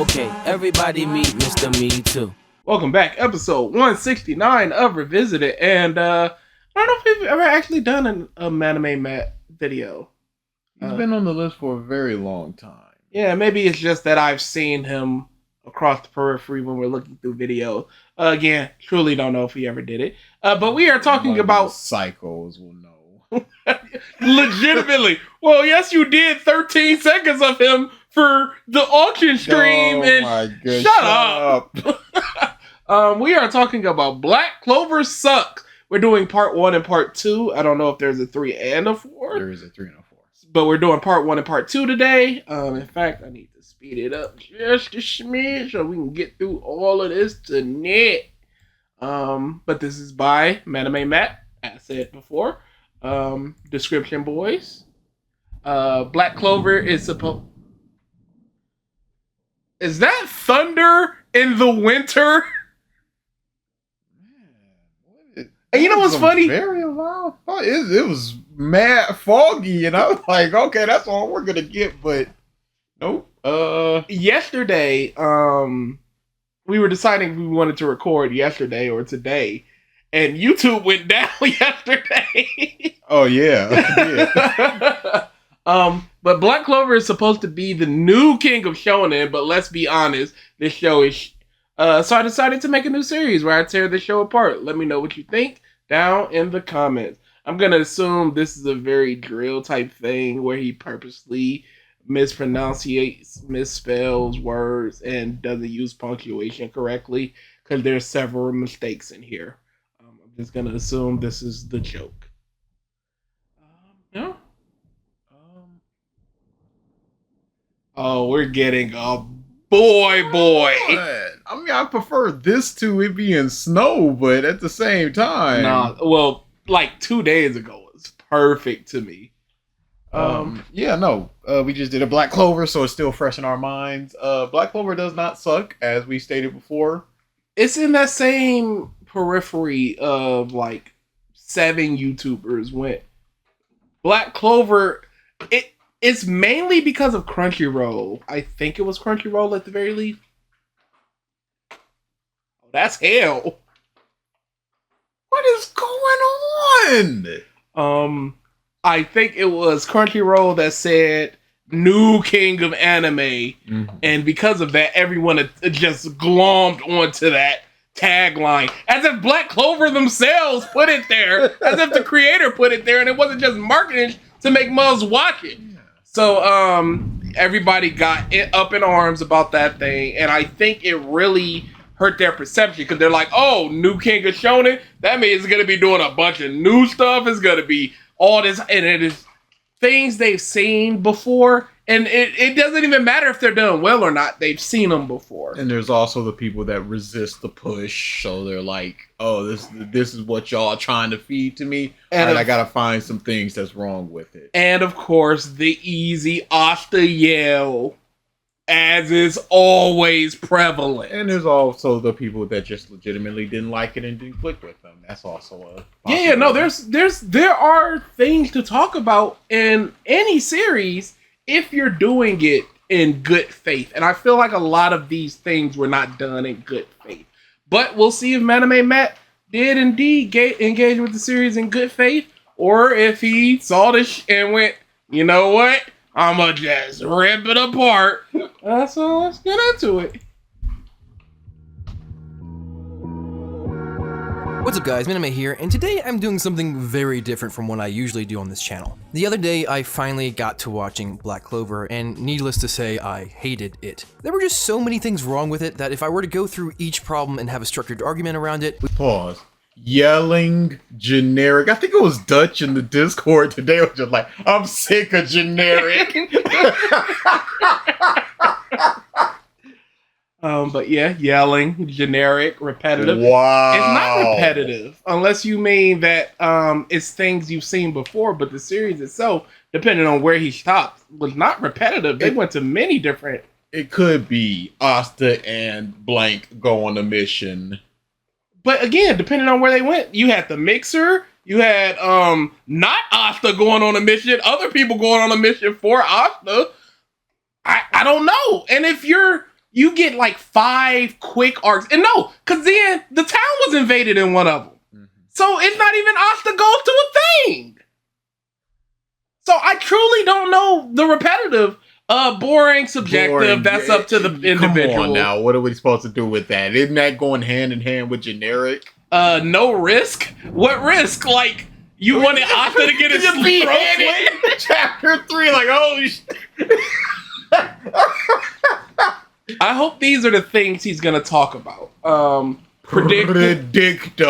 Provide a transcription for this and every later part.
Okay, everybody meet Mr. Me Too. Welcome back, episode 169 of Revisited, and I don't know if we've ever actually done a Manime Matt video. He's been on the list for a very long time. Yeah, maybe it's just that I've seen him across the periphery when we're looking through videos. Again, truly don't know if he ever did it. But we are talking about... Psychos will know. Legitimately. Well, yes, you did 13 seconds of him for the auction stream. Oh and my goodness. Shut up. We are talking about Black Clover Sucks. We're doing part 1 and part 2. I don't know if there's a 3 and a 4. There is a 3 and a 4. But we're doing part 1 and part 2 today. In fact, I need to speed it up just a smidge so we can get through all of this tonight. But this is by Manime Matt, as I said before. Description boys. Black Clover is supposed... Is that thunder in the winter? Man, and you know what's funny? Very loud. It was mad foggy, and I was like, okay, that's all we're gonna get, but nope. Yesterday, we were deciding if we wanted to record yesterday or today, and YouTube went down yesterday. Oh yeah. But Black Clover is supposed to be the new king of shonen, but let's be honest, this show is... so I decided to make a new series where I tear the show apart. Let me know what you think down in the comments. I'm going to assume this is a very drill type thing where he purposely misspells words and doesn't use punctuation correctly, because there's several mistakes in here. I'm just going to assume this is the joke. Yeah. Oh, we're getting a boy. I mean, I prefer this to it being snow, but at the same time... Nah, well, like 2 days ago was perfect to me. We just did a Black Clover, so it's still fresh in our minds. Black Clover does not suck, as we stated before. It's in that same periphery of like 7 YouTubers went. Black Clover, it's mainly because of Crunchyroll. I think it was Crunchyroll at the very least. Oh, that's hell. What is going on? I think it was Crunchyroll that said new king of anime. And because of that, everyone just glommed onto that tagline. As if Black Clover themselves put it there. As if the creator put it there, and it wasn't just marketing to make muzz watch it. So, everybody got up in arms about that thing, and I think it really hurt their perception, because they're like, oh, new king of shonen? That means it's going to be doing a bunch of new stuff. It's going to be all this, and it is things they've seen before, and it doesn't even matter if they're done well or not. They've seen them before. And there's also the people that resist the push, so they're like, oh, this is what y'all are trying to feed to me, and I gotta find some things that's wrong with it. And of course, the easy Asta yell, as is always prevalent. And there's also the people that just legitimately didn't like it and didn't click with them. That's also there are things to talk about in any series if you're doing it in good faith. And I feel like a lot of these things were not done in good faith. But we'll see if Manime Matt did indeed engage with the series in good faith, or if he saw this and went, you know what? I'ma just rip it apart. So let's get into it. What's up guys, Manime here, and today I'm doing something very different from what I usually do on this channel. The other day I finally got to watching Black Clover, and needless to say, I hated it. There were just so many things wrong with it that if I were to go through each problem and have a structured argument around it... Pause. Yelling generic. I think it was Dutch in the Discord today. Was just like, I'm sick of generic. But yeah, yelling, generic, repetitive. Wow. It's not repetitive, unless you mean that it's things you've seen before, but the series itself, depending on where he stopped, was not repetitive. They went to many different... It could be Asta and blank go on a mission. But again, depending on where they went, you had the mixer, you had not Asta going on a mission, other people going on a mission for Asta. I don't know. And if you're you get like 5 quick arcs. And no, because then the town was invaded in one of them. So it's not even Asta goes to a thing. So I truly don't know the repetitive, boring, subjective. Boring. That's up to the individual. Come on now, what are we supposed to do with that? Isn't that going hand in hand with generic? No risk. What risk? Like you wanted Asta to get his throat slit? Chapter 3, like oh. I hope these are the things he's gonna talk about. Predictable.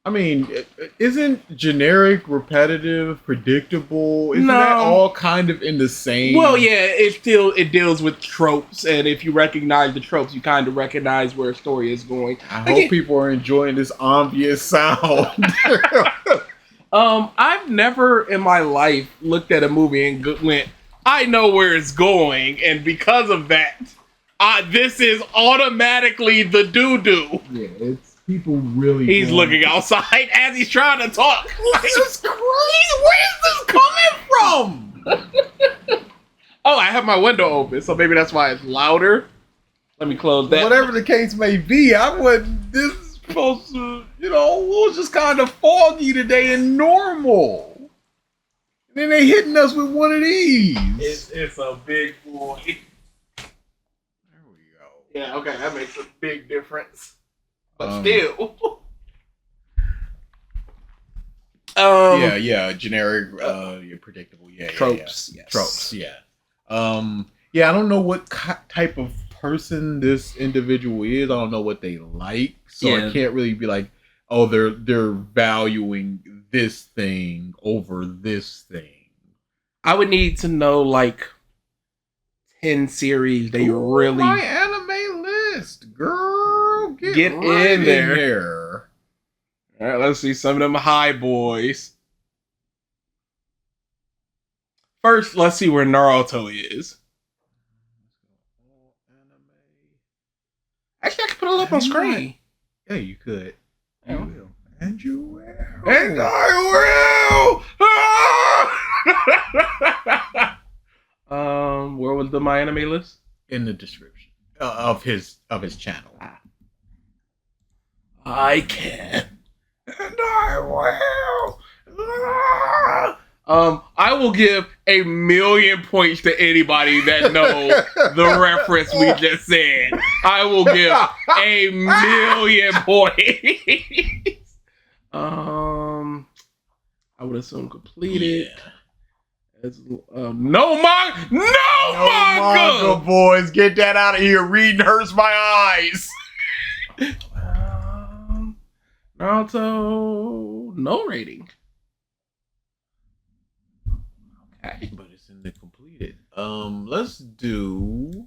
I mean, isn't generic, repetitive, predictable? Isn't that all kind of in the same? Well, yeah, it deals with tropes, and if you recognize the tropes, you kind of recognize where a story is going. I hope people are enjoying this ambient sound. I've never in my life looked at a movie and went, I know where it's going, and because of that, this is automatically the doo-doo. Yeah, it's people really. He's looking outside as he's trying to talk. This is crazy. Where is this coming from? Oh, I have my window open, so maybe that's why it's louder. Let me close that. Whatever the case may be, I wasn't this supposed to. It was just kind of foggy today and normal. And then they hitting us with one of these. It's a big boy. There we go. Yeah, okay, that makes a big difference. But still. Generic, predictable, tropes, yeah. yes. Tropes, yeah. I don't know what type of person this individual is. I don't know what they like, so I can't really be like, oh, they're valuing this thing over this thing. I would need to know like 10 series they really. MyAnimeList, girl, get right in there. All right, let's see some of them high boys. First, let's see where Naruto is. Actually, I can put it up on screen. Yeah, you could. You will. And you will. And I will. Where was the MyAnimeList? In the description of his channel. I can. And I will. I will give 1,000,000 points to anybody that knows the reference we just said. I will give 1,000,000 points. I would assume completed. Yeah. No manga, boys, get that out of here. Reading hurts my eyes. Naruto, no rating. Okay, but it's in the completed. Let's do.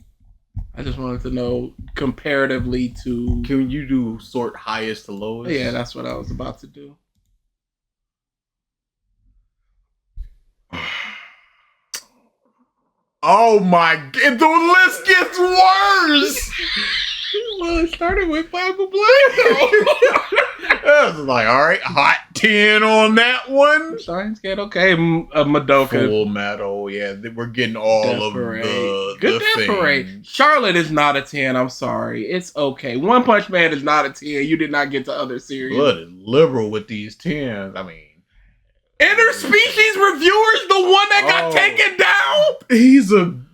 I just wanted to know comparatively to. Can you do sort highest to lowest? Yeah, that's what I was about to do. Oh my god, the list gets worse! Well, it started with Bible Blade. I was like, alright, hot 10 on that one. Science Cat, okay. Madoka. Full Metal, yeah, we're getting all Death of Parade. the Good Death Parade. Charlotte is not a 10, I'm sorry. It's okay. One Punch Man is not a 10. You did not get to other series. Blood is liberal with these 10s. I mean. Interspecies Reviewers, the one that got taken down?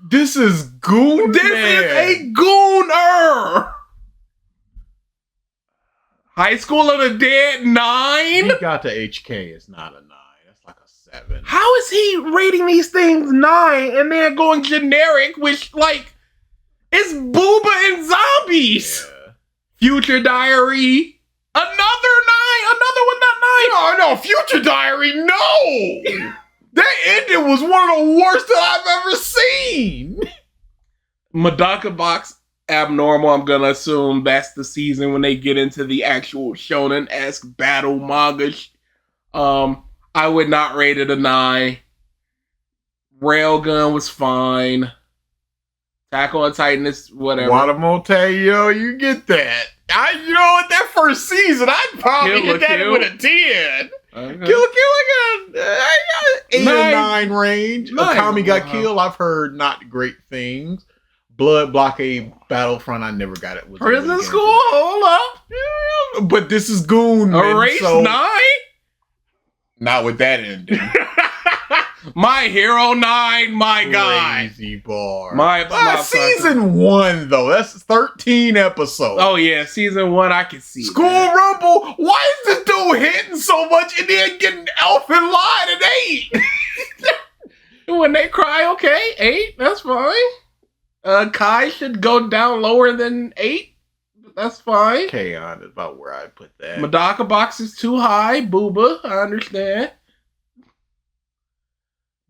This is Goon. This is a gooner. High School of the Dead 9? He got to HK. It's not a 9. That's like a 7. How is he rating these things 9 and then going generic, which like it's Booba and Zombies? Yeah. Future Diary. Another 9. Another one, not 9. No, Future Diary. No. That ending was one of the worst that I've ever seen. Madoka Box Abnormal. I'm gonna assume that's the season when they get into the actual shonen-esque battle manga. I would not rate it a 9. Railgun was fine. Attack on Titan is whatever. Watamote, yo, you get that. You know what? That first season, I'd probably get that with a 10. Kill got 8 or 9 range. Okami got killed. I've heard not great things. Blood Blockade Battlefront. I never got it. Prison School. Hold up. Yeah, but this is Goon. Erase 9. Not with that ending. My Hero 9, my guy. Crazy bar. My season 1 though. That's 13 episodes. Oh yeah, season 1 I can see. School Rumble. Why is this dude hitting so much and then getting Elfin Line at 8? When they cry, okay, 8. That's fine. Kai should go down lower than 8. That's fine. K-On! Is about where I put that. Madaka box is too high. Booba, I understand.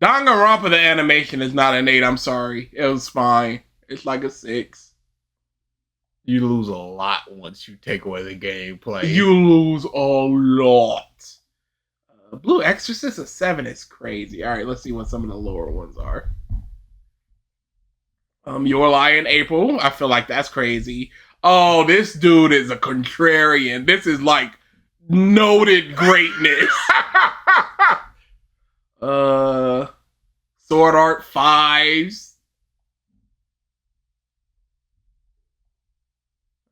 Danganronpa, the animation is not an 8. I'm sorry. It was fine. It's like a 6. You lose a lot once you take away the gameplay. You lose a lot. Blue Exorcist, a 7 is crazy. All right, let's see what some of the lower ones are. Your Lie in April. I feel like that's crazy. Oh, this dude is a contrarian. This is like noted greatness. Sword Art 5s.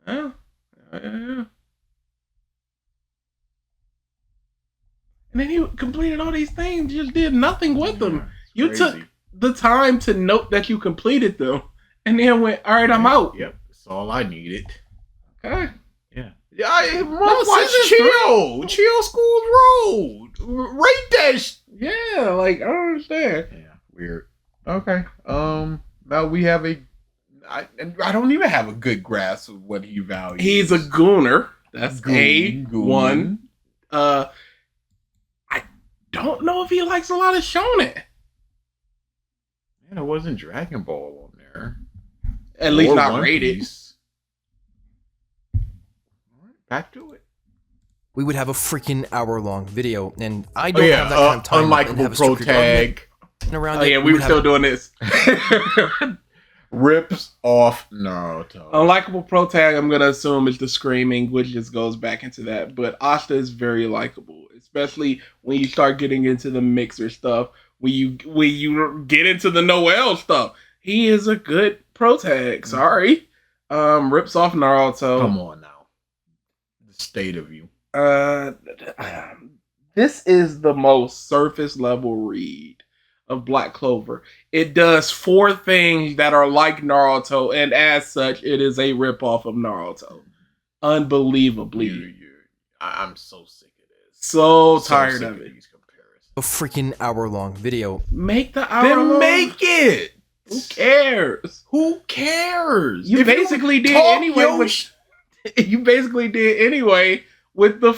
Yeah. And then you completed all these things, just did nothing with them. You crazy. took the time to note that you completed them, and then went, all right, I'm out. Yep, that's all I needed. Okay. Yeah. Chill School Road. Rate that. Yeah, like, I don't understand. Yeah, weird. Okay. Now we have I don't even have a good grasp of what he values. He's a gooner. That's A1. I don't know if he likes a lot of shonen. Man, it wasn't Dragon Ball on there. At least or not One rated. Piece. All right, back to it. We would have a freaking hour-long video, and I don't have that kind of time. Unlikable Pro Tag. Around we were still doing this. Rips off Naruto. Unlikable Pro Tag, I'm gonna assume, is the screaming, which just goes back into that. But Asta is very likable, especially when you start getting into the mixer stuff. When you get into the Noel stuff, he is a good Pro Tag. Sorry, rips off Naruto. Come on now, the state of you. This is the most surface level read of Black Clover. It does 4 things that are like Naruto, and as such, it is a ripoff of Naruto. Unbelievably. I'm so sick of this. So tired of it. a freaking hour-long video. Make the hour long. Then make it. Who cares? Who cares? You basically did anyway. You basically did anyway with the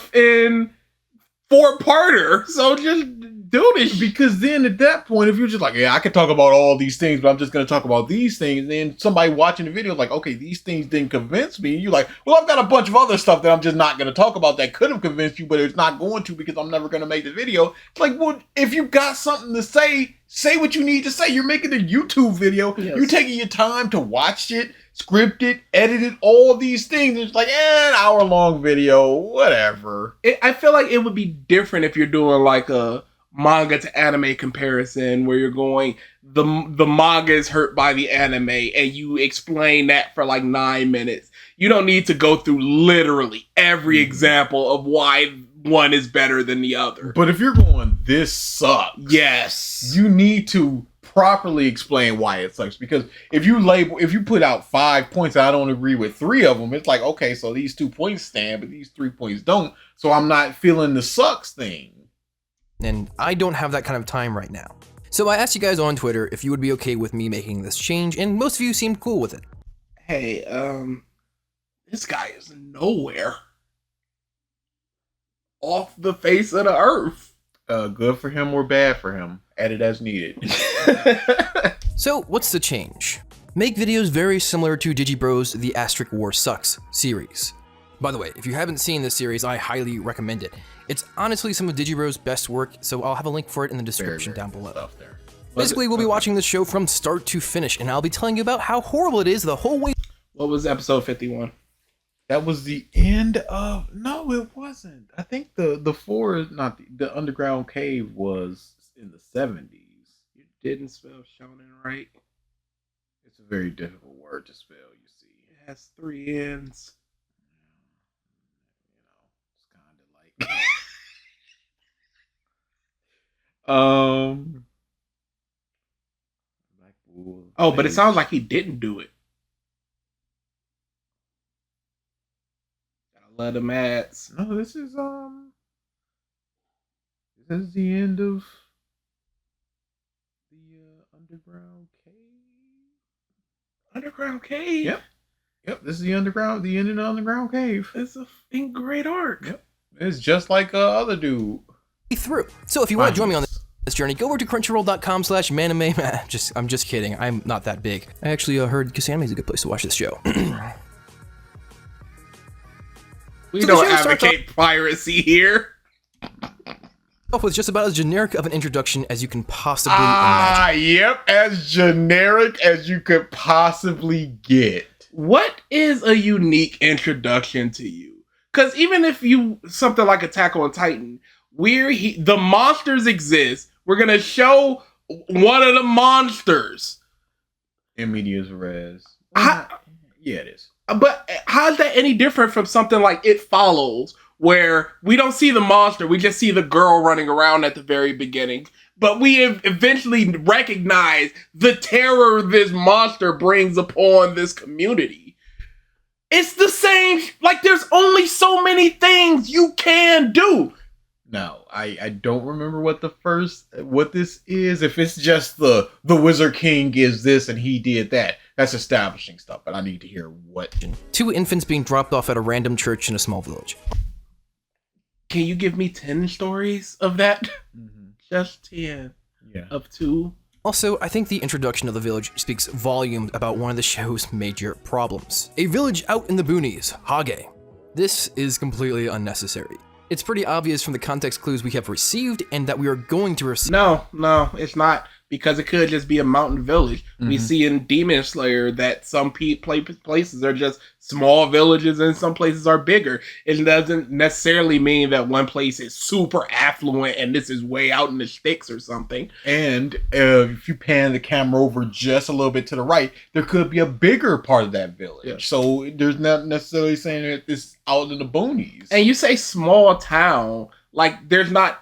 4-parter. So just do this. Because then at that point, if you're just like, yeah, I could talk about all these things, but I'm just going to talk about these things. Then somebody watching the video is like, okay, these things didn't convince me. And you're like, well, I've got a bunch of other stuff that I'm just not going to talk about that could have convinced you, but it's not going to because I'm never going to make the video. It's like, well, if you got something to say what you need to say. You're making a YouTube video. Yes. You're taking your time to watch it, script it, edit it, all these things. It's like, an hour-long video, whatever. I feel like it would be different if you're doing like a manga to anime comparison where you're going, the manga is hurt by the anime and you explain that for like 9 minutes. You don't need to go through literally every example of why one is better than the other. But if you're going, this sucks. Yes. You need to properly explain why it sucks. Because if you put out 5 points and I don't agree with 3 of them, it's like, okay, so these 2 points stand, but these 3 points don't. So I'm not feeling the sucks thing. And I don't have that kind of time right now. So I asked you guys on Twitter if you would be okay with me making this change, and most of you seemed cool with it. Hey, this guy is nowhere. Off the face of the earth. Good for him or bad for him. Edit as needed. So, what's the change? Make videos very similar to Digibro's The Asterisk War Sucks series. By the way, if you haven't seen this series, I highly recommend it. It's honestly some of Digibro's best work, so I'll have a link for it in the description down below. Basically, we'll be watching this show from start to finish, and I'll be telling you about how horrible it is the whole way. What was episode 51? That was the end of. No, it wasn't. I think the four is not the underground cave was in the 70s. You didn't spell shonen right. It's a very difficult word to spell. You see, It has 3 N's. It's kind of like. Black Bull. Oh, but it sounds like he didn't do it. Gotta love the ads. No, this is the end of the underground cave. Underground cave. Yep. This is the end of the underground cave. It's a great arc. Yep. It's just like other dude. Through. So if you want to join me on this journey, go over to crunchyroll.com/Manime Matt. I'm just kidding. I'm not that big. I actually heard Anime is a good place to watch this show. We don't advocate piracy here. Off with just about as generic of an introduction as you can possibly imagine. Yep, as generic as you could possibly get. What is a unique introduction to you? Because even if you something like Attack on Titan, the monsters exist. We're gonna show one of the monsters. In medias res. Yeah, it is. But how's that any different from something like It Follows, where we don't see the monster, we just see the girl running around at the very beginning, but we have eventually recognize the terror this monster brings upon this community. It's the same, like there's only so many things you can do. No, I don't remember what this is. If it's just the Wizard King is this and he did that, that's establishing stuff, but I need to hear what. 2 infants being dropped off at a random church in a small village. Can you give me 10 stories of that? Mm-hmm. Just 10. Yeah. Of 2. Also, I think the introduction of the village speaks volumes about one of the show's major problems. A village out in the boonies, Hage. This is completely unnecessary. It's pretty obvious from the context clues we have received and that we are going to receive. No, it's not. Because it could just be a mountain village. Mm-hmm. We see in Demon Slayer that some places are just small villages and some places are bigger. It doesn't necessarily mean that one place is super affluent and this is way out in the sticks or something. And if you pan the camera over just a little bit to the right, there could be a bigger part of that village. Yeah. So there's not necessarily saying that it's out in the boonies. And you say small town, like there's not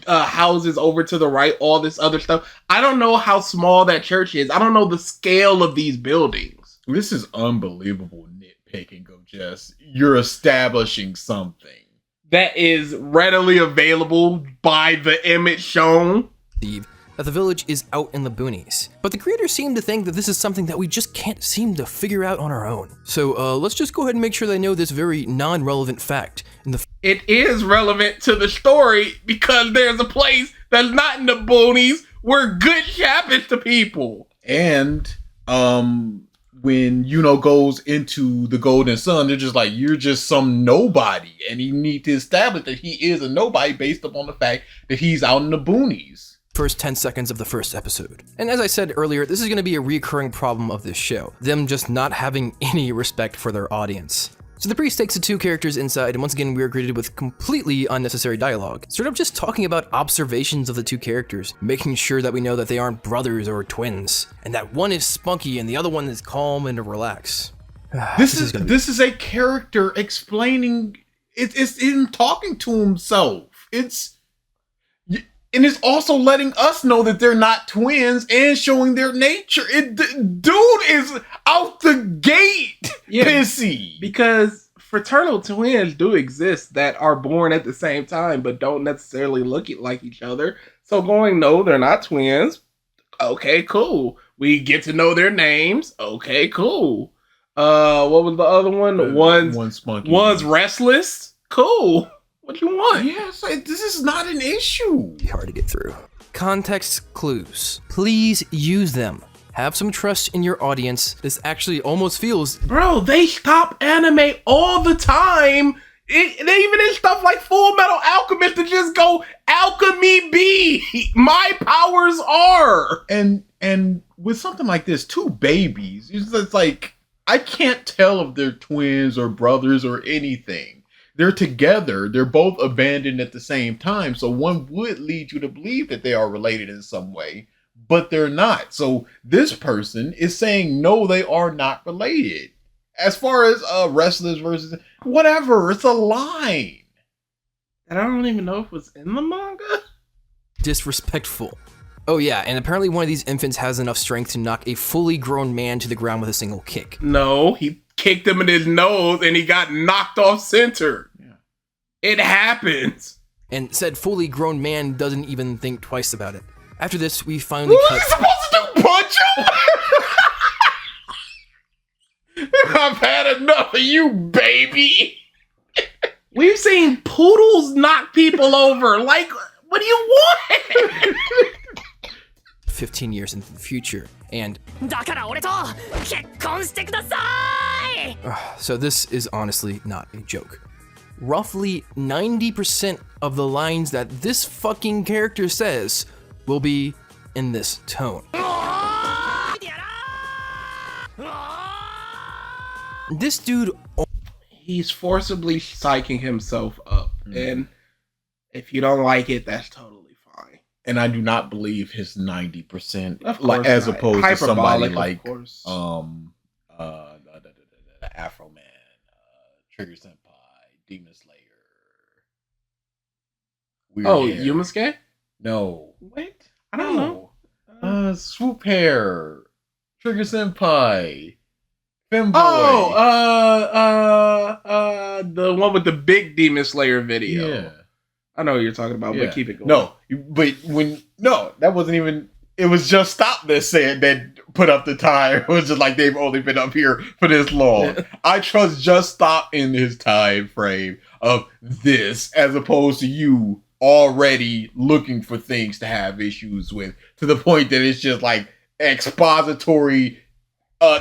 houses over to the right, all this other stuff. I don't know how small that church is. I don't know the scale of these buildings. This is unbelievable nitpicking of just you're establishing something that is readily available by the image shown. That the village is out in the boonies. But the creators seem to think that this is something that we just can't seem to figure out on our own. So let's just go ahead and make sure they know this very non-relevant fact. It is relevant to the story because there's a place that's not in the boonies where good happens to people. And when Yuno goes into the Golden Sun, they're just like, you're just some nobody. And you need to establish that he is a nobody based upon the fact that he's out in the boonies. First 10 seconds of the first episode. And as I said earlier, this is going to be a recurring problem of this show. Them just not having any respect for their audience. So the priest takes the 2 characters inside, and once again we are greeted with completely unnecessary dialogue. Sort of just talking about observations of the 2 characters, making sure that we know that they aren't brothers or twins, and that one is spunky and the other one is calm and relaxed. This is a character explaining, it's him talking to himself. And it's also letting us know that they're not twins and showing their nature. Dude is out the gate pissy. Because fraternal twins do exist that are born at the same time but don't necessarily look like each other. So no, they're not twins. Okay, cool. We get to know their names. Okay, cool. What was the other one? One's spunky. One's restless. Cool. What you want? Yes, this is not an issue. Hard to get through. Context clues. Please use them. Have some trust in your audience. This actually almost feels... Bro, they stop anime all the time. They even in stuff like Full Metal Alchemist to just go, alchemy be. My powers are. And with something like this, 2 babies, it's like... I can't tell if they're twins or brothers or anything. They're together. They're both abandoned at the same time. So one would lead you to believe that they are related in some way, but they're not. So this person is saying, no, they are not related. As far as wrestlers versus whatever, it's a line. And I don't even know if it was in the manga. Disrespectful. Oh yeah, and apparently one of these infants has enough strength to knock a fully grown man to the ground with a single kick. No, he kicked him in his nose and he got knocked off center. Yeah. It happens. And said fully grown man doesn't even think twice about it. After this, we finally cut... What are you supposed to do, punch him? I've had enough of you, baby. We've seen poodles knock people over. Like, what do you want? 15 years into the future, and... So this is honestly not a joke. Roughly 90% of the lines that this fucking character says will be in this tone. This dude... He's forcibly psyching himself up, and if you don't like it, that's totally fine. And I do not believe his 90%, like as opposed to somebody like the Afro Man, Trigger Senpai, Demon Slayer. Yumasuke? No. What? I don't know. Swoop Hair, Trigger Senpai. Femboy. The one with the big Demon Slayer video. Yeah. I know what you're talking about, but keep it going. No, that wasn't even, it was Just Stop that said that put up the time. It was just like they've only been up here for this long. I trust Just Stop in his time frame of this as opposed to you already looking for things to have issues with to the point that it's just like expository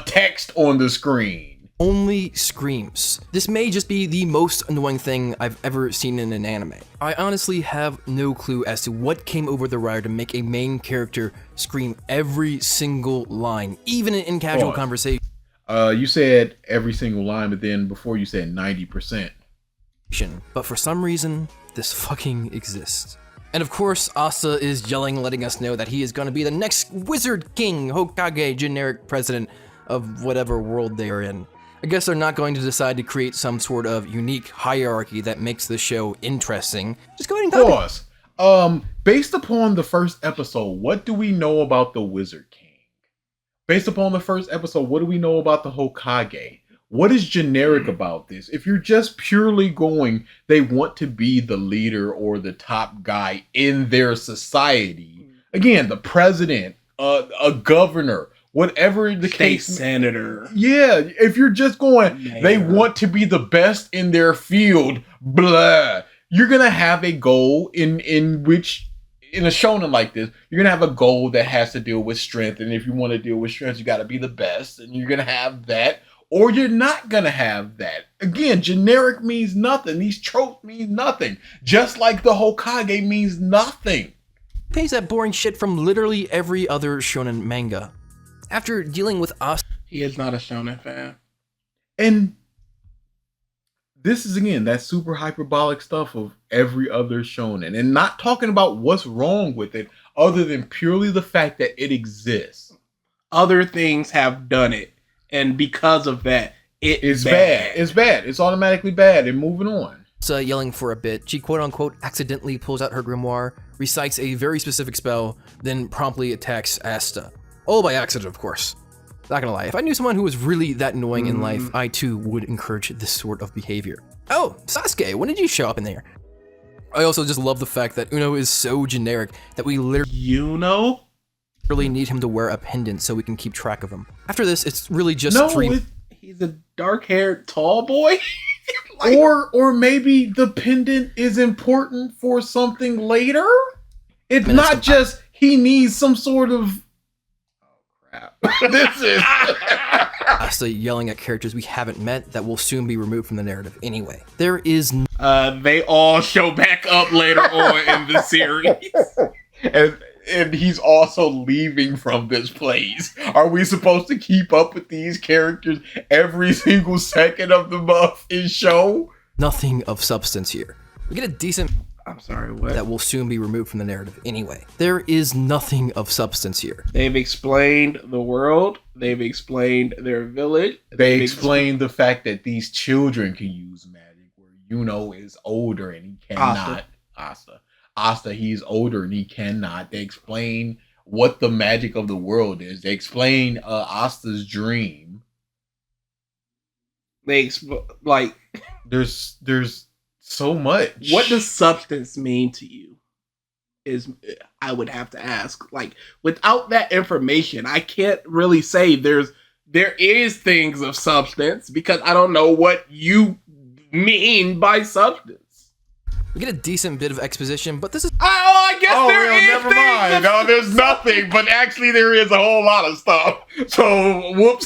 text on the screen. Only screams. This may just be the most annoying thing I've ever seen in an anime. I honestly have no clue as to what came over the writer to make a main character scream every single line, even in casual conversation. You said every single line, but then before you said 90%. But for some reason, this fucking exists. And of course, Asa is yelling, letting us know that he is going to be the next Wizard King, Hokage, generic president of whatever world they are in. I guess they're not going to decide to create some sort of unique hierarchy that makes the show interesting. Just go ahead and pause. Based upon the first episode, what do we know about the Wizard King? Based upon the first episode, what do we know about the Hokage? What is generic about this? If you're just purely going, they want to be the leader or the top guy in their society. Again, the president, a governor, whatever the case, senator. Yeah, if you're just going, they want to be the best in their field, blah. You're gonna have a goal in which, in a shonen like this, you're gonna have a goal that has to deal with strength. And if you want to deal with strength, you got to be the best, and you're gonna have that, or you're not gonna have that. Again, generic means nothing. These tropes mean nothing. Just like the Hokage means nothing. Pays that boring shit from literally every other shonen manga. After dealing with us, he is not a shonen fan. And this is, again, that super hyperbolic stuff of every other shonen. And not talking about what's wrong with it, other than purely the fact that it exists. Other things have done it. And because of that, it's bad. It's bad. It's automatically bad. And moving on. Yelling for a bit, she quote-unquote accidentally pulls out her grimoire, recites a very specific spell, then promptly attacks Asta. All by accident, of course. Not gonna lie, if I knew someone who was really that annoying in life, I too would encourage this sort of behavior. Oh, Sasuke, when did you show up in there? I also just love the fact that Uno is so generic that we literally need him to wear a pendant so we can keep track of him. After this, it's really just he's a dark-haired tall boy? Like, or maybe the pendant is important for something later? It's not just he needs some sort of... This is Asta yelling at characters we haven't met that will soon be removed from the narrative anyway. There is they all show back up later on in the series. And and he's also leaving from this place. Are we supposed to keep up with these characters every single second of the motherfucking show? Nothing of substance here. We get a decent... I'm sorry, what? That will soon be removed from the narrative anyway. There is nothing of substance here. They've explained the world. They've explained their village. They explained the fact that these children can use magic, where Yuno is older and he cannot. Asta, he's older and he cannot. They explain what the magic of the world is. They explain Asta's dream. There's so much. What does substance mean to you? Is I would have to ask. Like, without that information, I can't really say there is things of substance, because I don't know what you mean by substance. We get a decent bit of exposition, but this is... I guess there is never mind. No, there's nothing, but actually there is a whole lot of stuff. So, whoops.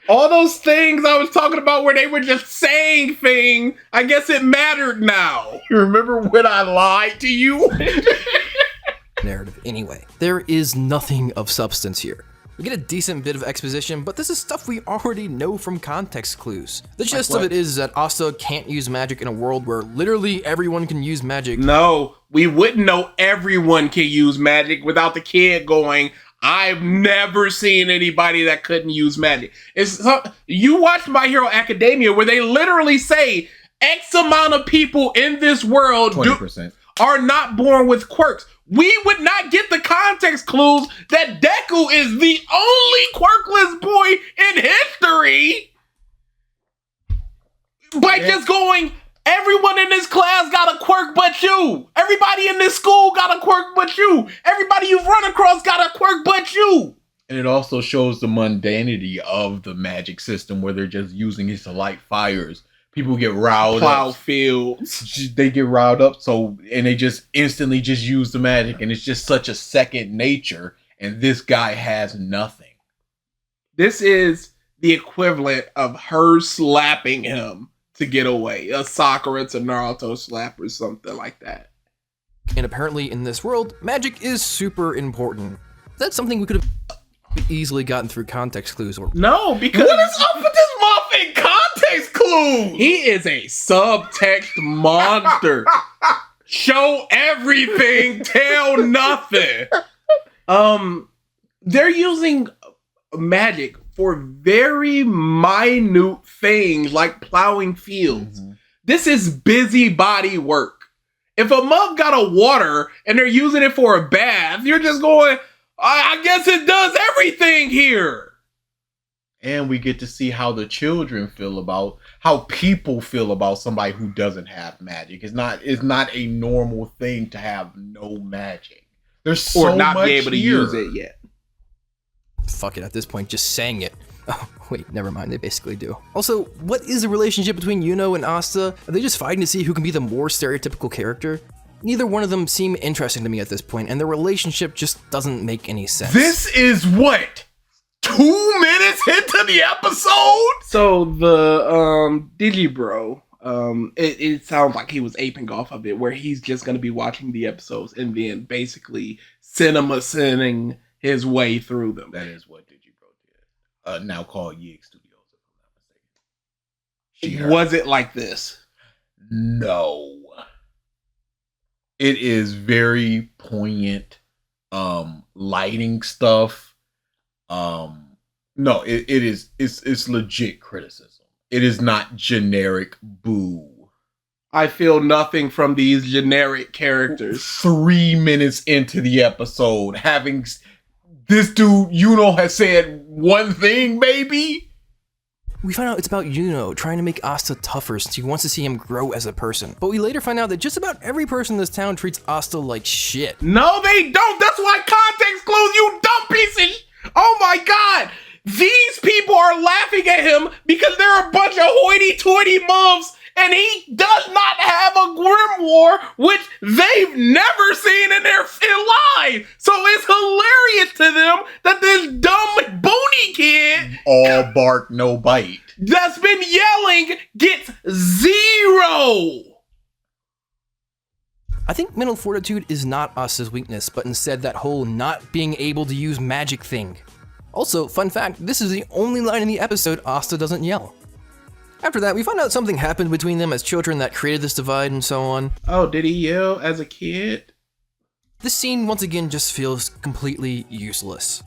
All those things I was talking about where they were just saying things, I guess it mattered now. You remember when I lied to you? narrative anyway. There is nothing of substance here. We get a decent bit of exposition, but this is stuff we already know from context clues. The gist of it is that Asta can't use magic in a world where literally everyone can use magic. No, we wouldn't know everyone can use magic without the kid going, I've never seen anybody that couldn't use magic. You watch My Hero Academia where they literally say X amount of people in this world 20%. Are not born with quirks. We would not get the context clues that Deku is the only quirkless boy in history by just going, everyone in this class got a quirk but you. Everybody in this school got a quirk but you. Everybody you've run across got a quirk but you. And it also shows the mundanity of the magic system where they're just using it to light fires. People get riled Plow up. fields. They get riled up, and they just instantly just use the magic, and it's just such a second nature, and this guy has nothing. This is the equivalent of her slapping him to get away. A Sakura to Naruto slap or something like that. And apparently in this world, magic is super important. That's something we could have easily gotten through context clues. Or no, because what is up with this muffin context clue? He is a subtext monster. Show everything, tell nothing. They're using magic for very minute things like plowing fields. Mm-hmm. This is busybody work. If a mug got a water and they're using it for a bath, you're just going, I guess it does everything here. And we get to see how the children feel about, how people feel about somebody who doesn't have magic. It's not a normal thing to have no magic. There's so or not much be able to use it yet. Fuck it, at this point, just saying it. Oh, wait, never mind, they basically do. Also, what is the relationship between Yuno and Asta? Are they just fighting to see who can be the more stereotypical character? Neither one of them seem interesting to me at this point, and their relationship just doesn't make any sense. This is what? 2 minutes into the episode? So the Digibro, it sounds like he was aping off of it, where he's just going to be watching the episodes and then basically cinema-sending his way through them. That is what Digibro did. Now called Yig Studios, if I'm not mistaken. Was it like this? No. It is very poignant lighting stuff. No, it's legit criticism. It is not generic boo. I feel nothing from these generic characters. 3 minutes into the episode, having this dude, Yuno, has said one thing, maybe? We find out it's about Yuno trying to make Asta tougher since he wants to see him grow as a person. But we later find out that just about every person in this town treats Asta like shit. No, they don't! That's why context clues, you dumb piece of Oh my god! These people are laughing at him because they're a bunch of hoity-toity muffs, and he does not have a grimoire, which they've never seen in their life. So it's hilarious to them that this dumb bony kid, all bark, no bite, that's been yelling, gets 0. I think mental fortitude is not Asta's weakness, but instead that whole not being able to use magic thing. Also, fun fact, this is the only line in the episode Asta doesn't yell. After that, we find out something happened between them as children that created this divide and so on. Oh, did he yell as a kid? This scene once again just feels completely useless.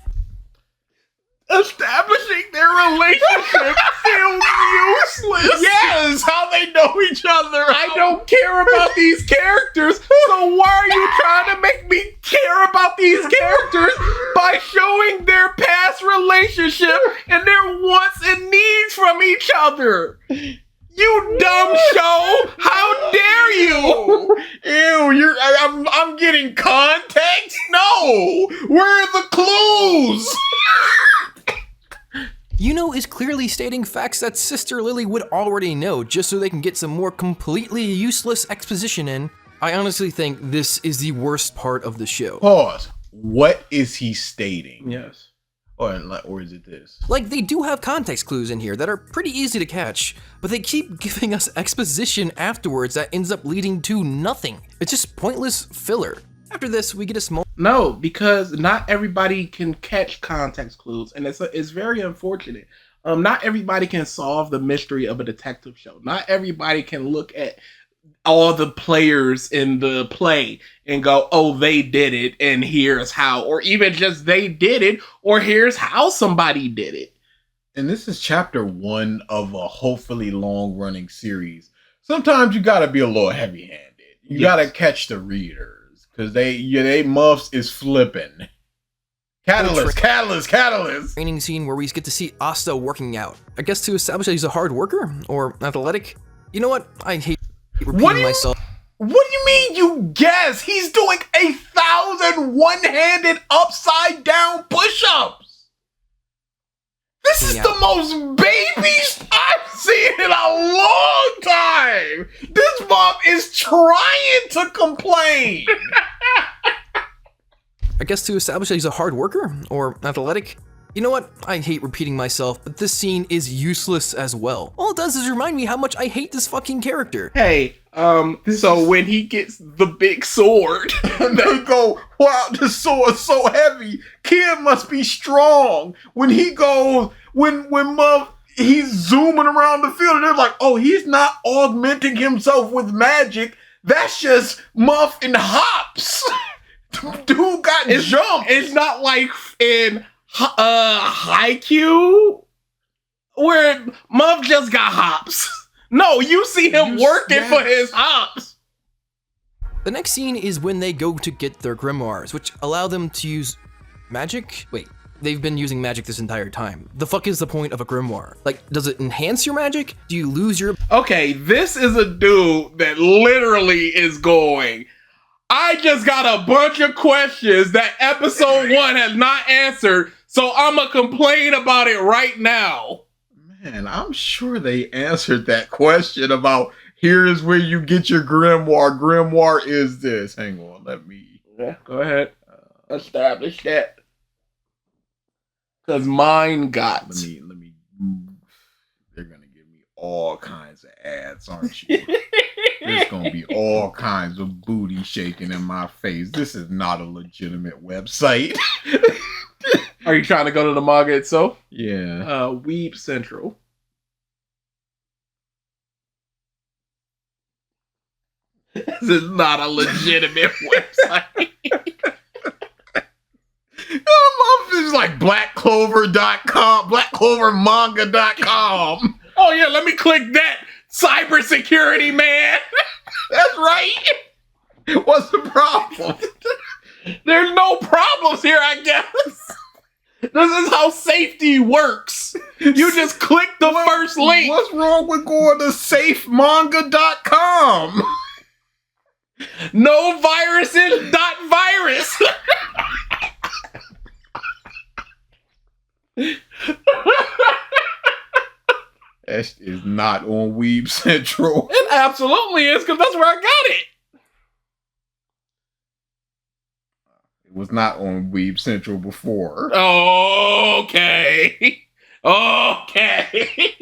Establishing their relationship feels useless. Yes, how they know each other. I don't care about these characters, so why are you trying to make me care about these characters by showing their past relationship and their wants and needs from each other? You dumb show! How dare you! Ew, I'm getting context? No! Where are the clues? Yuno is clearly stating facts that Sister Lily would already know just so they can get some more completely useless exposition in. I honestly think this is the worst part of the show. Pause. What is he stating? Yes. Or is it this? Like, they do have context clues in here that are pretty easy to catch, but they keep giving us exposition afterwards that ends up leading to nothing. It's just pointless filler. After this, we get a small... No, because not everybody can catch context clues, and it's very unfortunate. Not everybody can solve the mystery of a detective show. Not everybody can look at all the players in the play and go, oh, they did it, and here's how. Or even just they did it, or here's how somebody did it. And this is chapter 1 of a hopefully long-running series. Sometimes you gotta be a little heavy-handed. You gotta catch the readers. Because they muffs is flipping. Catalyst. Training scene where we get to see Asta working out. I guess to establish that he's a hard worker or athletic. You know what? I hate repeating myself. What do you mean you guess? He's doing 1,000 one-handed upside down push-ups. This is the most baby I've seen in a long time. This mom is trying to complain. I guess to establish that he's a hard worker or athletic. You know what? I hate repeating myself, but this scene is useless as well. All it does is remind me how much I hate this fucking character. Hey, so when he gets the big sword, they go, wow, this sword's so heavy. Kid must be strong. When he goes, when Muff, he's zooming around the field, and they're like, oh, he's not augmenting himself with magic. That's just Muff and hops. Dude got jumped. It's not like in Haikyuu where Muff just got hops. No, you see him working for his hops. The next scene is when they go to get their grimoires, which allow them to use magic? Wait, they've been using magic this entire time. The fuck is the point of a grimoire? Like, does it enhance your magic? Do you lose your... Okay, this is a dude that literally is going, I just got a bunch of questions that episode 1 has not answered, so I'm gonna complain about it right now. Man, I'm sure they answered that question about here's where you get your grimoire. Grimoire is this. Hang on, let me... Yeah, go ahead. Establish that. Because mine got... Let me... They're gonna give me all kinds of ads, aren't you? There's gonna be all kinds of booty shaking in my face. This is not a legitimate website. Are you trying to go to the manga itself? Yeah. Weeb Central. This is not a legitimate website. It's like blackclover.com, blackclovermanga.com. Oh yeah, let me click that. Cybersecurity, man. That's right. What's the problem? There's no problems here, I guess. This is how safety works. You just click the first link. What's wrong with going to safemanga.com? No viruses. Virus. That is not on Weeb Central. It absolutely is, because that's where I got it. It was not on Weeb Central before. Okay. Okay.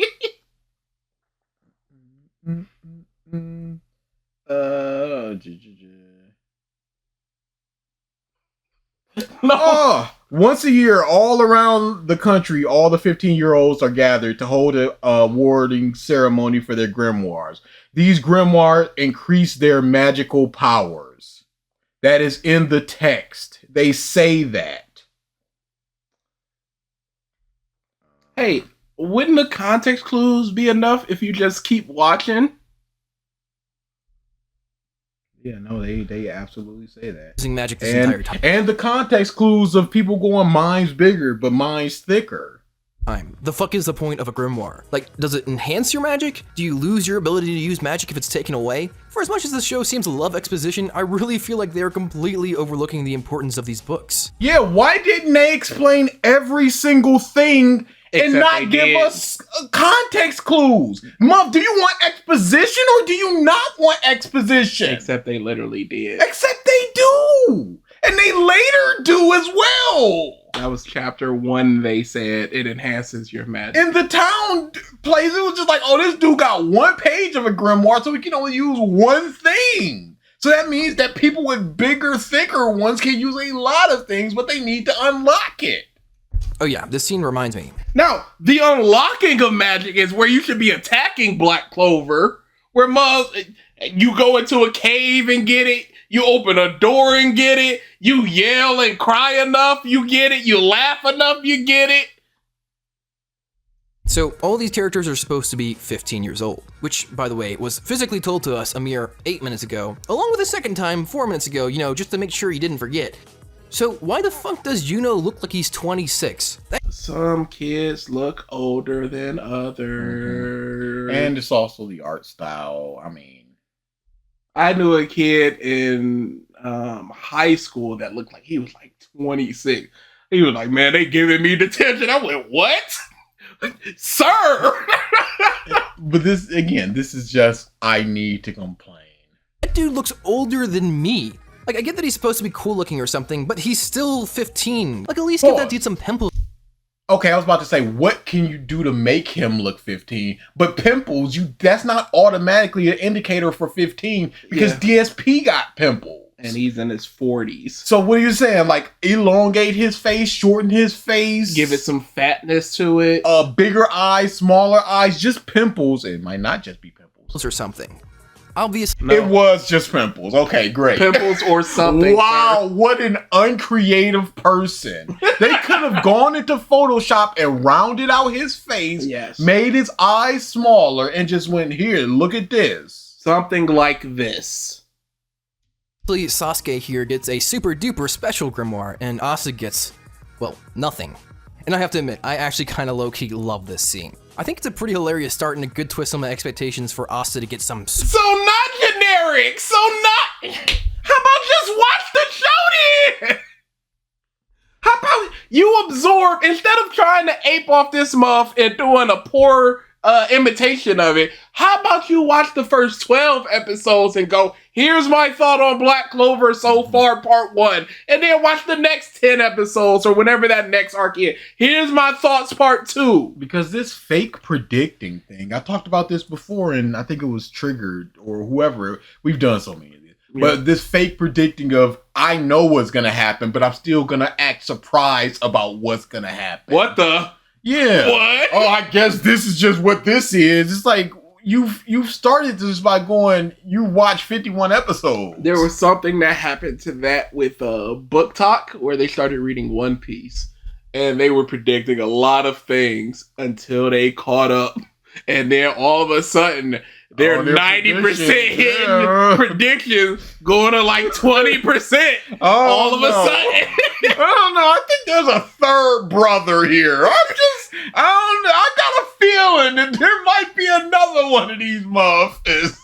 No. Once a year, all around the country, all the 15-year-olds are gathered to hold a awarding ceremony for their grimoires. These grimoires increase their magical powers. That is in the text. They say that. Hey, wouldn't the context clues be enough if you just keep watching? Yeah, no, they absolutely say that. Using magic this entire time. And the context clues of people going mine's bigger, but mine's thicker. The fuck is the point of a grimoire? Like, does it enhance your magic? Do you lose your ability to use magic if it's taken away? For as much as this show seems to love exposition, I really feel like they're completely overlooking the importance of these books. Yeah, why didn't they explain every single thing and not give us context clues? Mom, do you want exposition or do you not want exposition? Except they literally did. Except they do. And they later do as well. That was chapter 1. They said it enhances your magic. In the town place, it was just like, oh, this dude got 1 page of a grimoire, so we can only use one thing. So that means that people with bigger, thicker ones can use a lot of things, but they need to unlock it. Oh yeah, this scene reminds me. Now, the unlocking of magic is where you should be attacking Black Clover, where you go into a cave and get it, you open a door and get it, you yell and cry enough, you get it, you laugh enough, you get it. So all these characters are supposed to be 15 years old, which, by the way, was physically told to us a mere 8 minutes ago, along with a second time 4 minutes ago, just to make sure you didn't forget. So why the fuck does Juno look like he's 26? Some kids look older than others. And it's also the art style. I knew a kid in high school that looked like he was like 26. He was like, man, they giving me detention. I went, what? Sir! But this is just, I need to complain. That dude looks older than me. Like, I get that he's supposed to be cool looking or something, but he's still 15. Like, at least give that dude some pimples. Okay, I was about to say, what can you do to make him look 15? But pimples, that's not automatically an indicator for 15 because DSP got pimples. And he's in his 40s. So what are you saying? Like, elongate his face, shorten his face? Give it some fatness to it. Bigger eyes, smaller eyes, just pimples. It might not just be pimples. Or something. Obviously. No. It was just pimples. Okay, great. Pimples or something. Wow, sir. What an uncreative person. They could have gone into Photoshop and rounded out his face, made his eyes smaller, and just went, here, look at this. Something like this. Sasuke here gets a super duper special grimoire, and Asa gets, well, nothing. And I have to admit, I actually kind of low-key love this scene. I think it's a pretty hilarious start and a good twist on my expectations for Asa to get some... So not generic! So not... How about just watch the show then? How about you absorb, instead of trying to ape off this muff and doing a poor imitation of it, how about you watch the first 12 episodes and go, here's my thought on Black Clover so far, part 1, and then watch the next 10 episodes or whenever that next arc is. Here's my thoughts, part 2. Because this fake predicting thing, I talked about this before, and I think it was Triggered or whoever. We've done so many of these. Yeah. But this fake predicting of, I know what's going to happen, but I'm still going to act surprised about what's going to happen. What the... Yeah. What? Oh, I guess this is just what this is. It's like you've started this by going, you watch 51 episodes. There was something that happened to that with Book Talk where they started reading One Piece and they were predicting a lot of things until they caught up, and then all of a sudden they're 90% hitting predictions going to like 20% all of a sudden. I don't know. I think there's a third brother here. I don't know. I got a feeling that there might be another one of these muffins.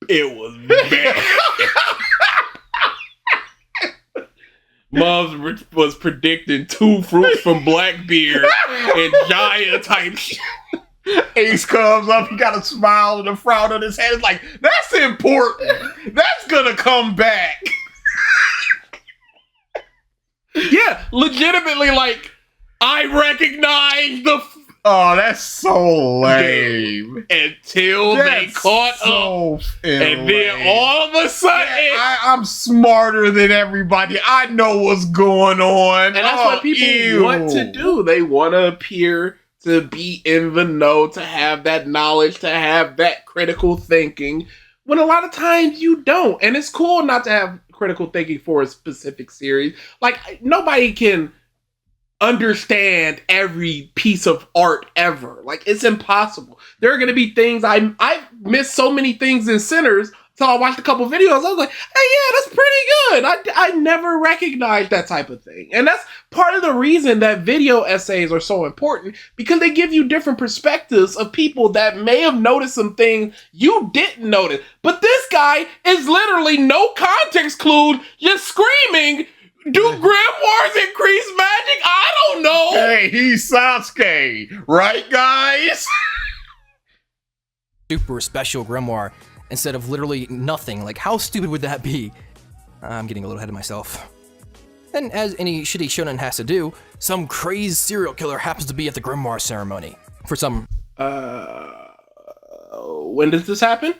It was bad. Mubs was predicting 2 fruits from Blackbeard and Jaya type shit. Ace comes up, he got a smile and a frown on his head. It's like, that's important. That's gonna come back. Yeah, legitimately, like, I recognize Oh, that's so lame. Until they caught up. And then all of a sudden... I'm smarter than everybody. I know what's going on. And that's what people want to do. They want to appear to be in the know, to have that knowledge, to have that critical thinking, when a lot of times you don't. And it's cool not to have critical thinking for a specific series. Like, nobody can understand every piece of art ever. Like, it's impossible. There are going to be things I missed so many things in Sinners. So I watched a couple videos. I was like, hey, yeah, that's pretty good. I never recognized that type of thing. And that's part of the reason that video essays are so important, because they give you different perspectives of people that may have noticed some things you didn't notice. But this guy is literally no context clue, just screaming, do grimoires increase magic? I don't know. Hey, he's Sasuke, right, guys? Super special grimoire instead of literally nothing. Like, how stupid would that be? I'm getting a little ahead of myself. And as any shitty shonen has to do, some crazed serial killer happens to be at the grimoire ceremony. For some... when does this happen?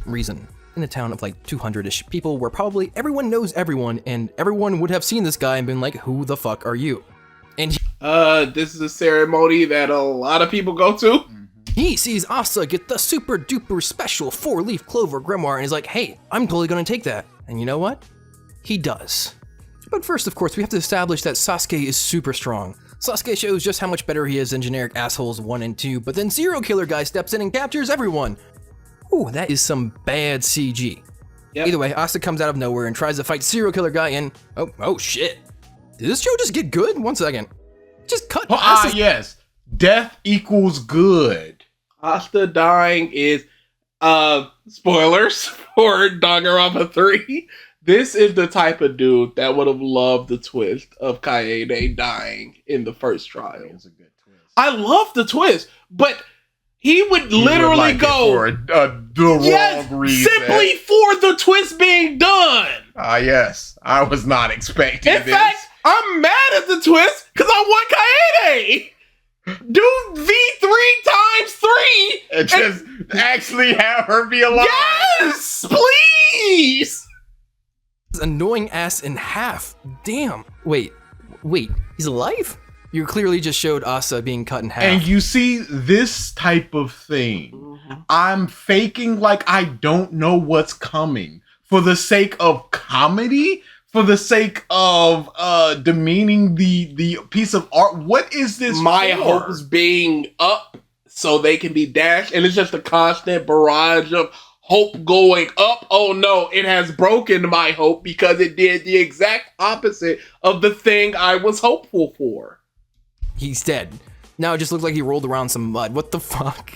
Reason. In a town of like 200-ish people where probably everyone knows everyone, and everyone would have seen this guy and been like, who the fuck are you? And this is a ceremony that a lot of people go to. He sees Asa get the super duper special 4-leaf clover grimoire and is like, hey, I'm totally gonna take that. And you know what? He does. But first, of course, we have to establish that Sasuke is super strong. Sasuke shows just how much better he is than generic assholes 1 and 2, but then Serial Killer Guy steps in and captures everyone. Ooh, that is some bad CG. Yep. Either way, Asa comes out of nowhere and tries to fight Serial Killer Guy and... Oh shit. Did this show just get good? 1 second. Just cut. Yes. Death equals good. Asta dying is... spoilers for Danganronpa 3. This is the type of dude that would have loved the twist of Kaede dying in the first trial. It's a good twist. I love the twist, but he would literally go for the wrong reason. Simply for the twist being done. Yes. I was not expecting this. In fact, I'm mad at the twist because I want Kaede. Do V3 times 3 and just actually have her be alive. Yes, please. Annoying ass in half. Damn. Wait, he's alive? You clearly just showed Asa being cut in half. And you see this type of thing. I'm faking like I don't know what's coming for the sake of comedy, for the sake of demeaning the piece of art. What is this? My hopes being up so they can be dashed, and it's just a constant barrage of hope going up. Oh no, it has broken my hope because it did the exact opposite of the thing I was hopeful for. He's dead. Now it just looks like he rolled around some mud. What the fuck?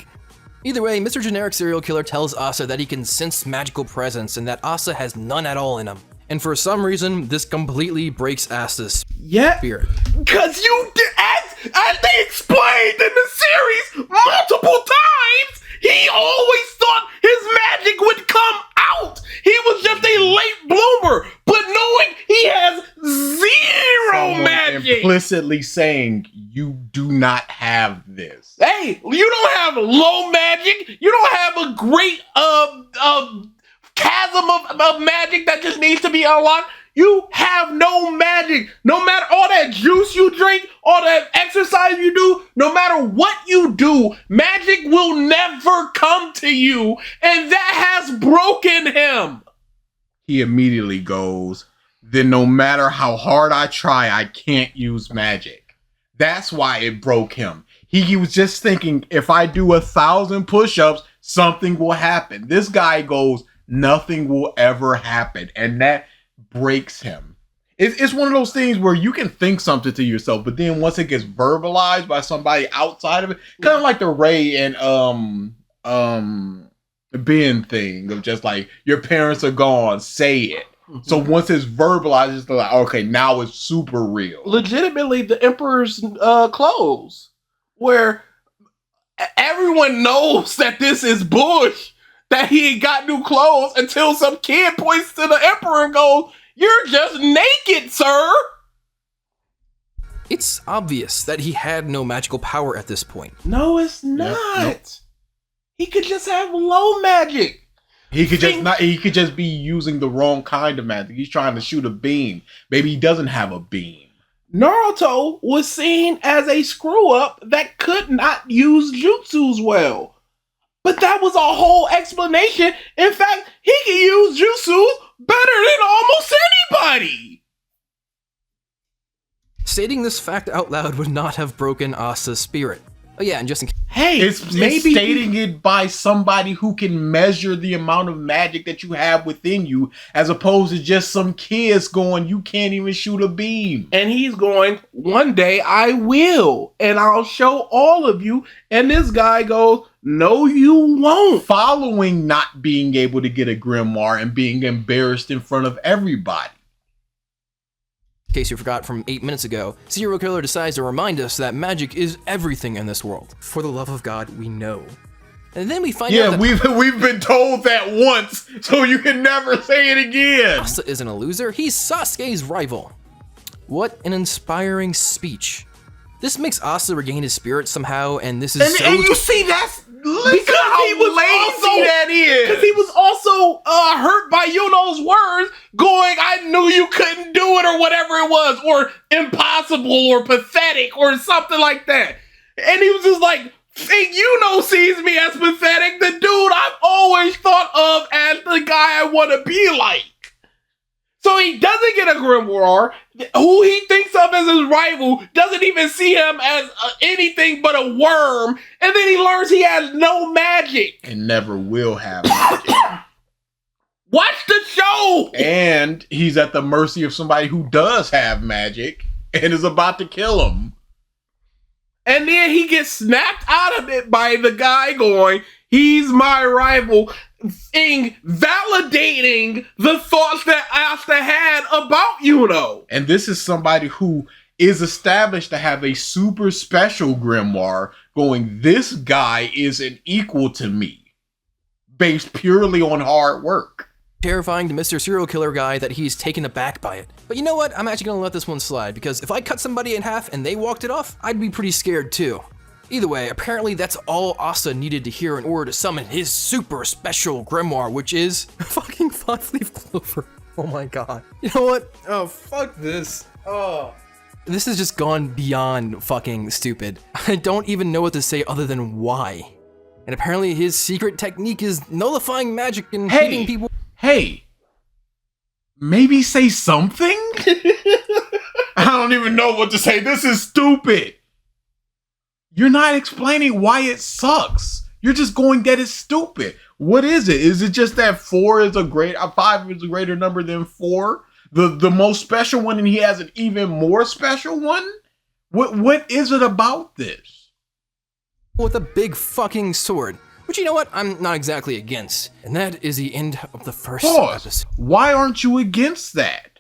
Either way, Mr. Generic Serial Killer tells Asa that he can sense magical presence and that Asa has none at all in him. And for some reason, this completely breaks Asa's spirit. Because you did, as they explained in the series multiple times, he always thought his magic would come out. He was just a late bloomer. But knowing he has zero magic. Implicitly saying you do not have this. Hey, you don't have low magic. You don't have a great chasm of magic that just needs to be unlocked. You have no magic. No matter all that juice you drink, all that exercise you do, no matter what you do, magic will never come to you. And that has broken him. He immediately goes, then no matter how hard I try, I can't use magic. That's why it broke him. He was just thinking, if I do 1,000 push-ups, something will happen. This guy goes, nothing will ever happen. And that breaks him. It's one of those things where you can think something to yourself, but then once it gets verbalized by somebody outside of it, kind of like the Ray and Ben thing of just like, your parents are gone, say it. So once it's verbalized, it's like, okay, now it's super real. Legitimately, the Emperor's clothes, where everyone knows that this is Bush, that he ain't got new clothes until some kid points to the Emperor and goes, "You're just naked, sir." It's obvious that he had no magical power at this point. No, it's not. Nope. He could just have low magic. He could just be using the wrong kind of magic. He's trying to shoot a beam. Maybe he doesn't have a beam. Naruto was seen as a screw-up that could not use jutsus well. But that was a whole explanation. In fact, he can use jutsus better than almost anybody. Stating this fact out loud would not have broken Asa's spirit. Oh yeah, and just in case. Hey, it's stating it by somebody who can measure the amount of magic that you have within you, as opposed to just some kids going, you can't even shoot a beam. And he's going, one day I will, and I'll show all of you. And this guy goes, no, you won't. Following not being able to get a grimoire and being embarrassed in front of everybody. In case you forgot from 8 minutes ago, Serial Killer decides to remind us that magic is everything in this world. For the love of God, we know. And then we find out that we've been told that once, so you can never say it again. Asa isn't a loser, he's Sasuke's rival. What an inspiring speech. This makes Asa regain his spirit somehow, and this is and you see that's because he was lazy that is. Because he was also hurt by Yuno's words, going, I knew you couldn't do it, or whatever it was, or impossible, or pathetic, or something like that. And he was just like, think Yuno sees me as pathetic, the dude I've always thought of as the guy I want to be like. So he doesn't get a grimoire. Who he thinks of as his rival doesn't even see him as anything but a worm. And then he learns he has no magic. And never will have magic. Watch the show! And he's at the mercy of somebody who does have magic and is about to kill him. And then he gets snapped out of it by the guy going, he's my rival, validating the thoughts that Asta had about Yuno. And this is somebody who is established to have a super special grimoire going, this guy is an equal to me, based purely on hard work. Terrifying to Mr. Serial Killer guy that he's taken aback by it. But you know what? I'm actually gonna let this one slide, because if I cut somebody in half and they walked it off, I'd be pretty scared too. Either way, apparently that's all Asa needed to hear in order to summon his super special grimoire, which is fucking 5-leaf clover. Oh my god. You know what? Oh, fuck this. Oh. This has just gone beyond fucking stupid. I don't even know what to say other than why. And apparently his secret technique is nullifying magic and hitting people. Hey, maybe say something? I don't even know what to say. This is stupid. You're not explaining why it sucks. You're just going that it's stupid. What is it? Is it just that 5 is a greater number than 4? The most special one, and he has an even more special one? What is it about this? With a big fucking sword. Which, you know what, I'm not exactly against. And that is the end of the first episode. Why aren't you against that?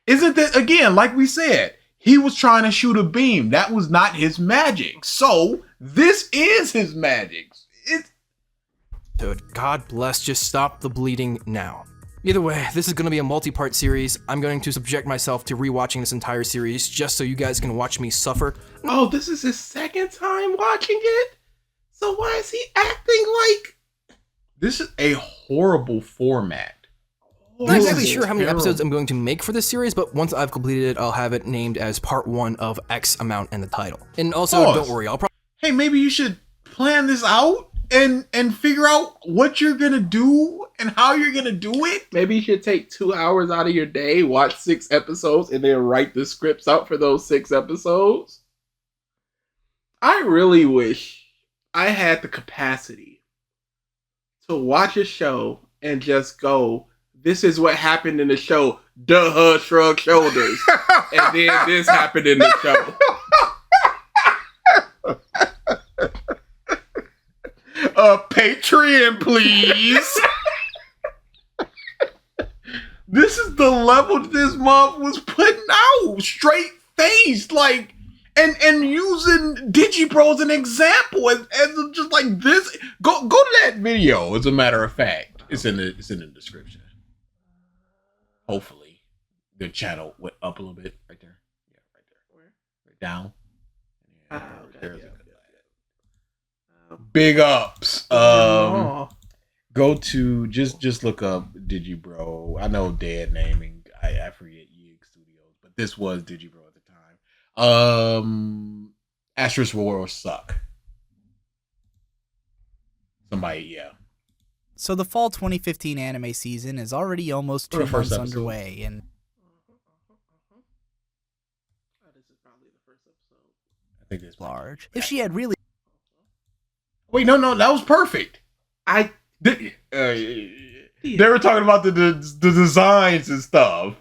Isn't that, again, like we said, he was trying to shoot a beam. That was not his magic. So, this is his magic. Dude, God bless, just stop the bleeding now. Either way, this is going to be a multi-part series. I'm going to subject myself to rewatching this entire series just so you guys can watch me suffer. Oh, this is his second time watching it? So why is he acting like... This is a horrible format. I'm not exactly sure how many episodes I'm going to make for this series, but once I've completed it, I'll have it named as part 1 of X amount in the title. And also, don't worry, I'll probably... Hey, maybe you should plan this out and figure out what you're gonna do and how you're gonna do it. Maybe you should take 2 hours out of your day, watch 6 episodes, and then write the scripts out for those 6 episodes. I really wish I had the capacity to watch a show and just go, this is what happened in the show. Duh, shrug shoulders. And then this happened in the show. Patreon, please. This is the level that this month was putting out. Straight faced, like, and using Digipro as an example, as just like this. Go to that video. As a matter of fact, it's in the description. Hopefully, the channel went up a little bit right there. Yeah, right there. Down. Okay, There's yeah, a good big ups. Go to just look up Digibro. I know dead naming. I forget Yig Studios, but this was Digibro at the time. Asterisk will suck. Somebody, yeah. So the fall 2015 anime season is already almost 2 months underway, and This is probably the first episode. I think it's large. If she had really Wait, no, that was perfect. They were talking about the designs and stuff.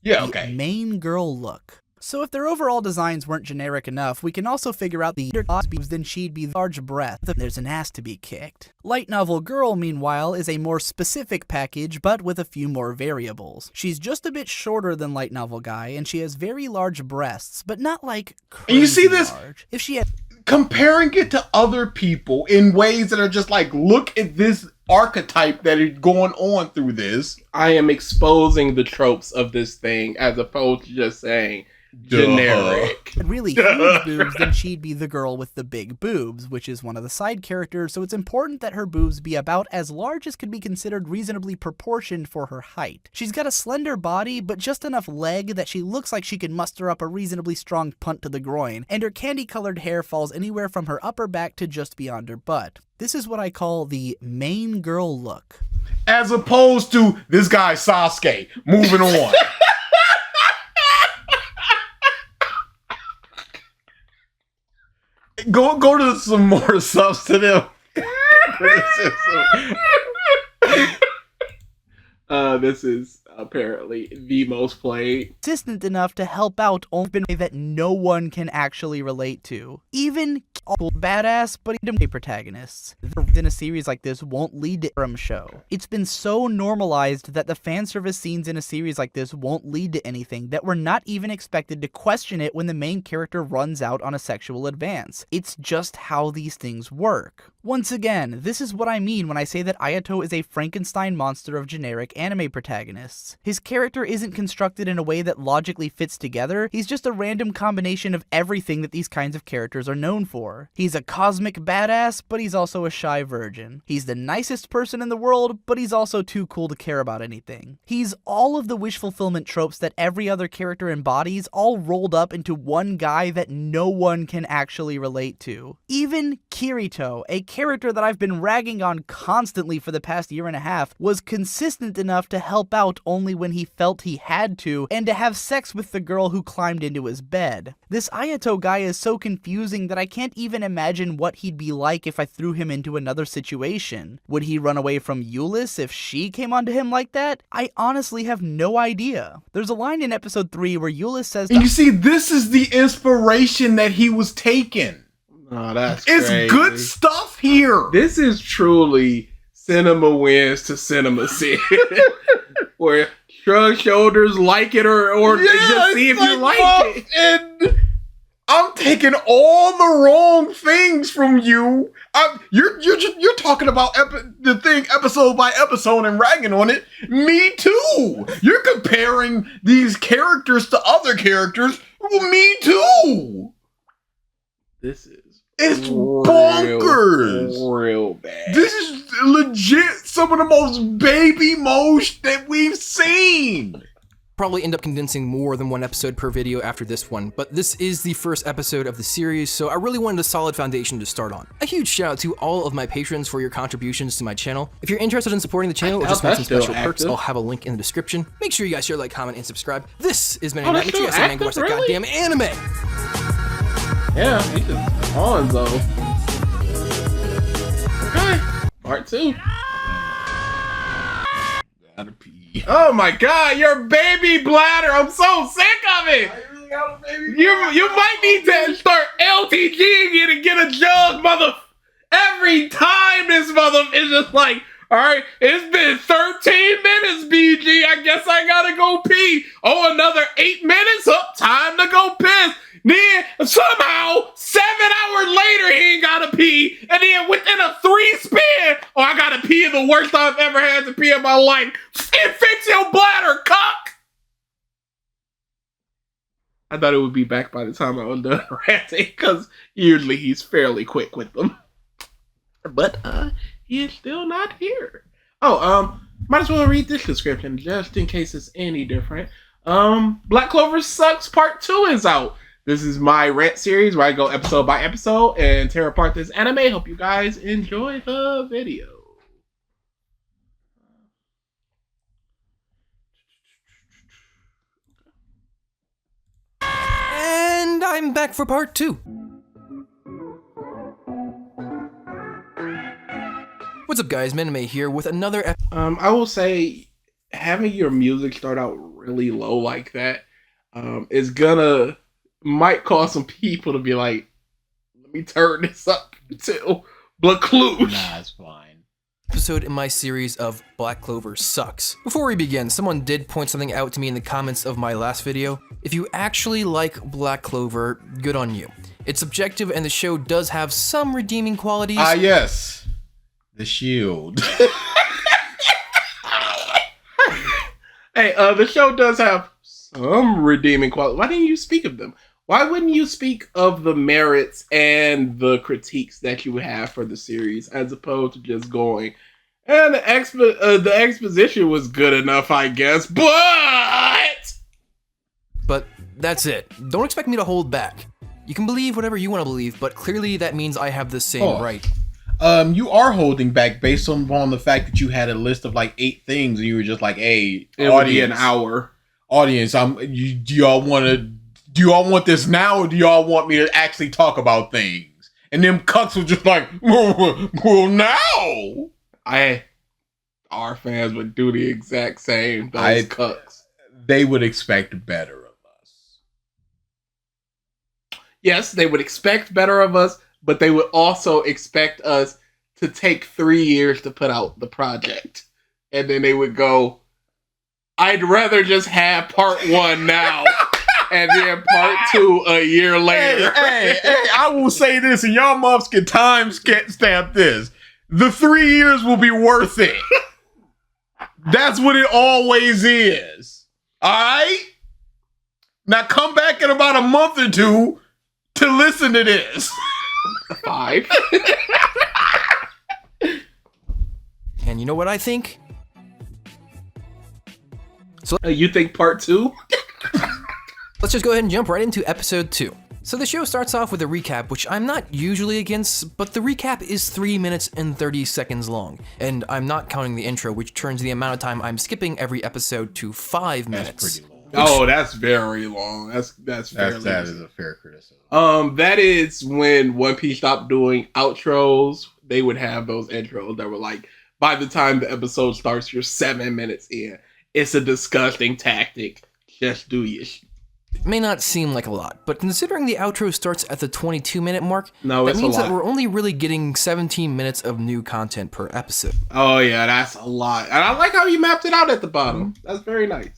Yeah, okay. main girl look. So if their overall designs weren't generic enough, we can also figure out the boobs, then she'd be large breath. There's an ass to be kicked. Light novel girl, meanwhile, is a more specific package, but with a few more variables. She's just a bit shorter than light novel guy, and she has very large breasts, but not like crazy and you see this large. If she had comparing it to other people in ways that are just like, look at this archetype that is going on through this. I am exposing the tropes of this thing as opposed to just saying generic. really huge boobs, then she'd be the girl with the big boobs, which is one of the side characters, so it's important that her boobs be about as large as could be considered reasonably proportioned for her height. She's got a slender body, but just enough leg that she looks like she can muster up a reasonably strong punt to the groin, and her candy-colored hair falls anywhere from her upper back to just beyond her butt. This is what I call the main girl look. As opposed to this guy Sasuke moving on. Go to some more substantive criticism. This is apparently the most played. Consistent enough to help out only in a way that no one can actually relate to. Even badass but anime protagonists in a series like this won't lead to a show. It's been so normalized that the fan service scenes in a series like this won't lead to anything that we're not even expected to question it when the main character runs out on a sexual advance. It's just how these things work. Once again, this is what I mean when I say that Ayato is a Frankenstein monster of generic anime protagonists. His character isn't constructed in a way that logically fits together, he's just a random combination of everything that these kinds of characters are known for. He's a cosmic badass, but he's also a shy virgin. He's the nicest person in the world, but he's also too cool to care about anything. He's all of the wish fulfillment tropes that every other character embodies, all rolled up into one guy that no one can actually relate to. Even Kirito, a character that I've been ragging on constantly for the past year and a half, was consistent enough to help out only when he felt he had to, and to have sex with the girl who climbed into his bed. This Ayato guy is so confusing that I can't even imagine what he'd be like if I threw him into another situation. Would he run away from Euless if she came onto him like that? I honestly have no idea. There's a line in episode 3 where Euless says, and you see, this is the inspiration that he was taking. Oh, that's it's crazy. Good stuff here. This is truly cinema wins to cinema sin. Where shrug shoulders, like it or just see if you like it. And I'm taking all the wrong things from you. You're talking about the thing episode by episode and ragging on it. Me too. You're comparing these characters to other characters. Well, me too. It's bonkers. Real bad. This is legit some of the most baby mosh that we've seen. Probably end up condensing more than one episode per video after this one, but this is the first episode of the series, so I really wanted a solid foundation to start on. A huge shout out to all of my patrons for your contributions to my channel. If you're interested in supporting the channel or just want some special perks, I'll have a link in the description. Make sure you guys share, like, comment, and subscribe. This is Manime Matt. Make sure you guys say, man, go watch that goddamn anime! Yeah, he's just on though. Okay, part 2. Gotta pee. Oh my god, your baby bladder! I'm so sick of it. I really got a baby. You might need to start LTGing it and get a jug, mother. Every time this mother is just like, all right, it's been 13 minutes, BG. I guess I gotta go pee. Oh, another 8 minutes. Oh, time to go piss. Then somehow 7 hours later he ain't gotta pee, and then within a 3 spin, oh, I gotta pee the worst I've ever had to pee in my life. And fix your bladder, cuck. I thought it would be back by the time I was done ranting, because usually he's fairly quick with them. But he is still not here. Oh, might as well read this description just in case it's any different. Black Clover Sucks Part 2 is out. This is my rant series where I go episode by episode and tear apart this anime. Hope you guys enjoy the video. And I'm back for part 2. What's up, guys? Manime here with another I will say having your music start out really low like that is might cause some people to be like, let me turn this up to Blackloosh. Nah, it's fine. Episode in my series of Black Clover Sucks. Before we begin, someone did point something out to me in the comments of my last video. If you actually like Black Clover, good on you. It's subjective and the show does have some redeeming qualities. Yes. The shield. Hey, the show does have some redeeming qualities. Why didn't you speak of them? Why wouldn't you speak of the merits and the critiques that you have for the series, as opposed to just going, and the exposition was good enough, I guess, But that's it. Don't expect me to hold back. You can believe whatever you want to believe, but clearly that means I have the same right. You are holding back based on the fact that you had a list of like 8 things and you were just like, hey, it would be an hour. Audience, do y'all want this now, or do y'all want me to actually talk about things? And them cucks were just like, well, now. Our fans would do the exact same. Those cucks. They would expect better of us. Yes, they would expect better of us, but they would also expect us to take 3 years to put out the project. And then they would go, I'd rather just have part 1 now. And then part 2 a year later. Hey, I will say this, and y'all muffs can time stamp this. The 3 years will be worth it. That's what it always is. Alright? Now come back in about a month or 2 to listen to this. 5. And you know what I think? So You think part 2? let's just go ahead and jump right into episode 2. So the show starts off with a recap, which I'm not usually against, but the recap is 3 minutes and 30 seconds long. And I'm not counting the intro, which turns the amount of time I'm skipping every episode to 5 minutes. That's pretty long. Oh, that's very long. That is a fair criticism. That is when One Piece stopped doing outros. They would have those intros that were like, by the time the episode starts, you're 7 minutes in. It's a disgusting tactic. Just do your shit. It may not seem like a lot, but considering the outro starts at the 22-minute mark, that means that we're only really getting 17 minutes of new content per episode. Oh yeah, that's a lot. And I like how you mapped it out at the bottom. That's very nice.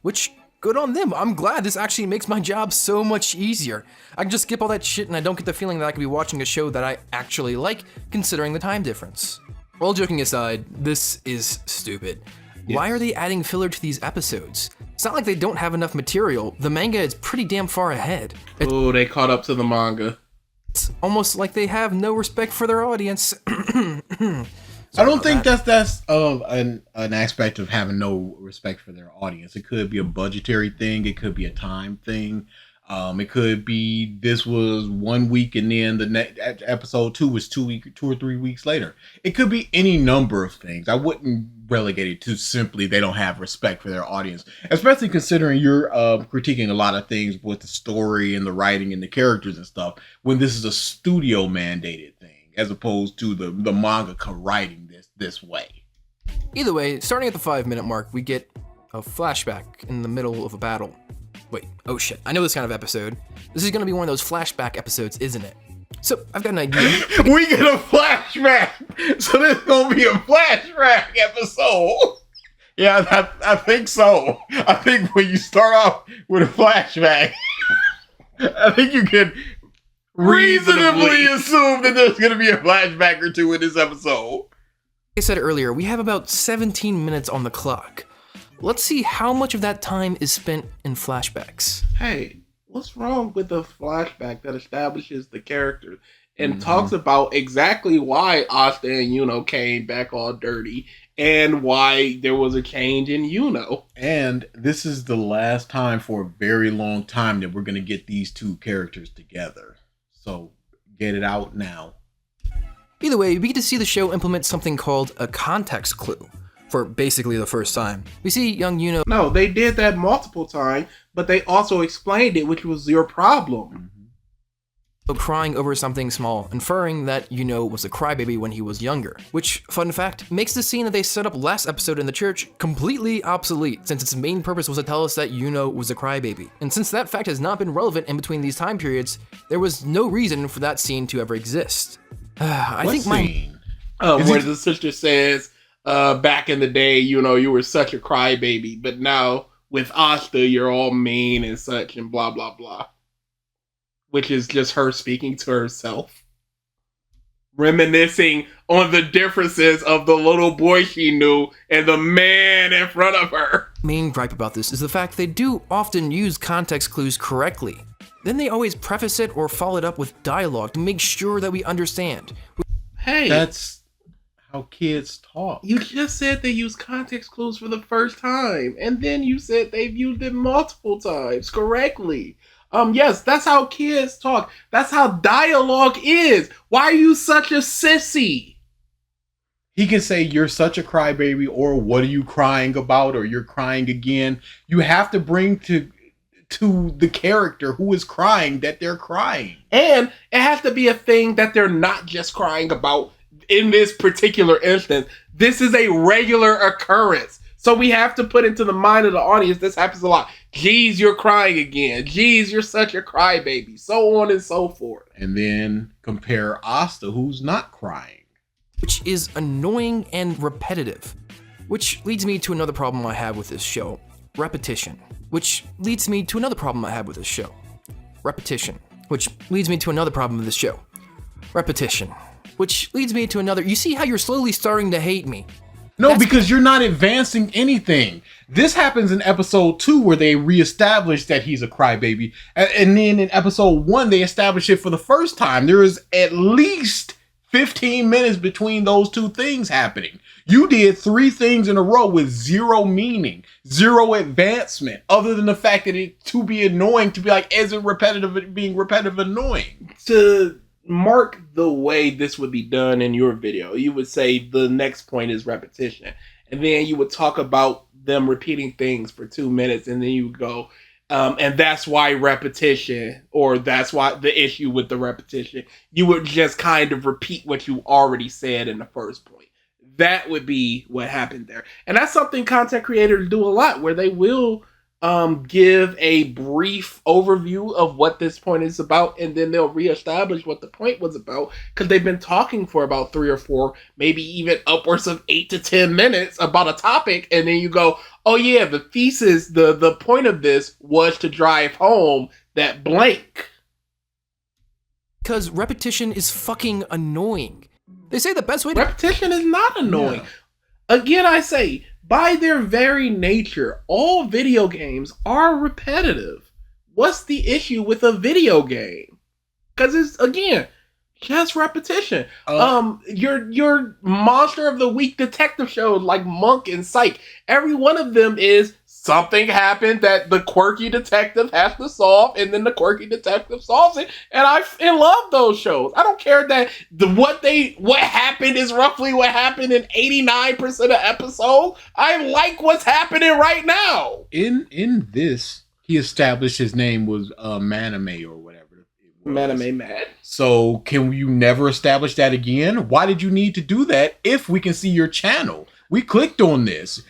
Which, good on them. I'm glad this actually makes my job so much easier. I can just skip all that shit and I don't get the feeling that I could be watching a show that I actually like, considering the time difference. All joking aside, this is stupid. Yes. Why are they adding filler to these episodes? It's not like they don't have enough material. The manga is pretty damn far ahead. Oh, they caught up to the manga. It's almost like they have no respect for their audience. I don't think that's an aspect of having no respect for their audience. It could be a budgetary thing. It could be a time thing. It could be this was 1 week and then the next episode 2 was 2 or 3 weeks later. It could be any number of things. I wouldn't relegate it to simply they don't have respect for their audience, especially considering you're critiquing a lot of things with the story and the writing and the characters and stuff when this is a studio mandated thing as opposed to the mangaka writing this way. Either way, starting at the 5-minute mark, we get a flashback in the middle of a battle. Wait, oh shit, I know this kind of episode. This is gonna be one of those flashback episodes, isn't it? So, I've got an idea. We get a flashback! So this is gonna be a flashback episode! Yeah, I think so. I think when you start off with a flashback, I think you can reasonably assume that there's gonna be a flashback or 2 in this episode. Like I said earlier, we have about 17 minutes on the clock. Let's see how much of that time is spent in flashbacks. Hey, what's wrong with a flashback that establishes the characters and talks about exactly why Asta and Yuno came back all dirty and why there was a change in Yuno. And this is the last time for a very long time that we're going to get these two characters together. So get it out now. Either way, we get to see the show implement something called a context clue for basically the first time. We see young Yuno. No, they did that multiple times, but they also explained it, which was your problem. Crying over something small, inferring that Yuno was a crybaby when he was younger. Which, fun fact, makes the scene that they set up last episode in the church completely obsolete, since its main purpose was to tell us that Yuno was a crybaby. And since that fact has not been relevant in between these time periods, there was no reason for that scene to ever exist. I think scene? Where the sister says, back in the day, you were such a crybaby, but now with Asta, you're all mean and such and blah, blah, blah. Which is just her speaking to herself. Reminiscing on the differences of the little boy she knew and the man in front of her. Main gripe about this is the fact they do often use context clues correctly. Then they always preface it or follow it up with dialogue to make sure that we understand. Hey, that's how kids talk. You just said they use context clues for the first time, and then you said they've used it multiple times correctly. Yes, that's how kids talk. That's how dialogue is. Why are you such a sissy? He can say, you're such a crybaby, or what are you crying about, or you're crying again. You have to bring to the character who is crying that they're crying. And it has to be a thing that they're not just crying about in this particular instance. This is a regular occurrence. So we have to put into the mind of the audience, this happens a lot. Geez, you're crying again. Geez, you're such a crybaby. So on and so forth. And then compare Asta, who's not crying. Which is annoying and repetitive. Which leads me to another problem I have with this show. Repetition. Which leads me to another problem I have with this show. Repetition. Which leads me to another problem with this show. Repetition. Which leads me to another... You see how you're slowly starting to hate me? No, because you're not advancing anything. This happens in episode 2 where they reestablish that he's a crybaby. And then in episode 1, they establish it for the first time. There is at least 15 minutes between those two things happening. You did 3 things in a row with 0 meaning, 0 advancement, other than the fact that it to be annoying, to be like, is it repetitive, being repetitive annoying? To mark the way this would be done in your video, you would say the next point is repetition. And then you would talk about them repeating things for 2 minutes, and then you would go, and that's why repetition, or that's why the issue with the repetition. You would just kind of repeat what you already said in the first point. That would be what happened there. And that's something content creators do a lot, where they will give a brief overview of what this point is about, and then they'll reestablish what the point was about, because they've been talking for about 3 or 4, maybe even upwards of 8 to 10 minutes about a topic, and then you go, oh yeah, the thesis, the point of this was to drive home that blank. Because repetition is fucking annoying. They say the best way to... Repetition is not annoying. Yeah. Again, I say, by their very nature, all video games are repetitive. What's the issue with a video game? Because it's, again, just repetition. Your Monster of the Week detective shows like Monk and Psych, every one of them is something happened that the quirky detective has to solve, and then the quirky detective solves it. And I love those shows. I don't care that what happened is roughly what happened in 89% of episodes. I like what's happening right now. In this, he established his name was Manime or whatever. Manime Matt. So can you never establish that again? Why did you need to do that if we can see your channel? We clicked on this.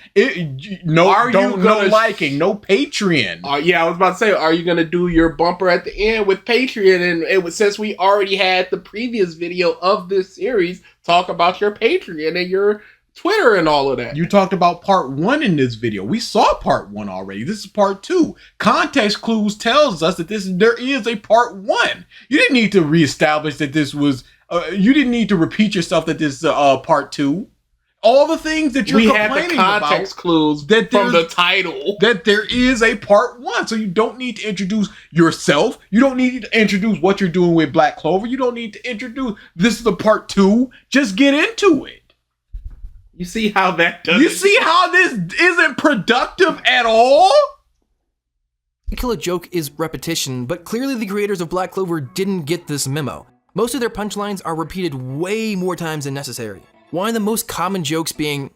No liking, no Patreon. Yeah, I was about to say, are you going to do your bumper at the end with Patreon? And it was, since we already had the previous video of this series, talk about your Patreon and your Twitter and all of that. You talked about part 1 in this video. We saw part 1 already. This is part 2. Context clues tells us that there is a part 1. You didn't need to reestablish that this was. You didn't need to repeat yourself that this is part 2. All the things that you're complaining had the context about, clues that from the title. that there is a part 1, so you don't need to introduce yourself. You don't need to introduce what you're doing with Black Clover. You don't need to introduce this is the part 2. Just get into it. You see how that does? You see how this isn't productive at all? The killer joke is repetition, but clearly the creators of Black Clover didn't get this memo. Most of their punchlines are repeated way more times than necessary. One of the most common jokes being,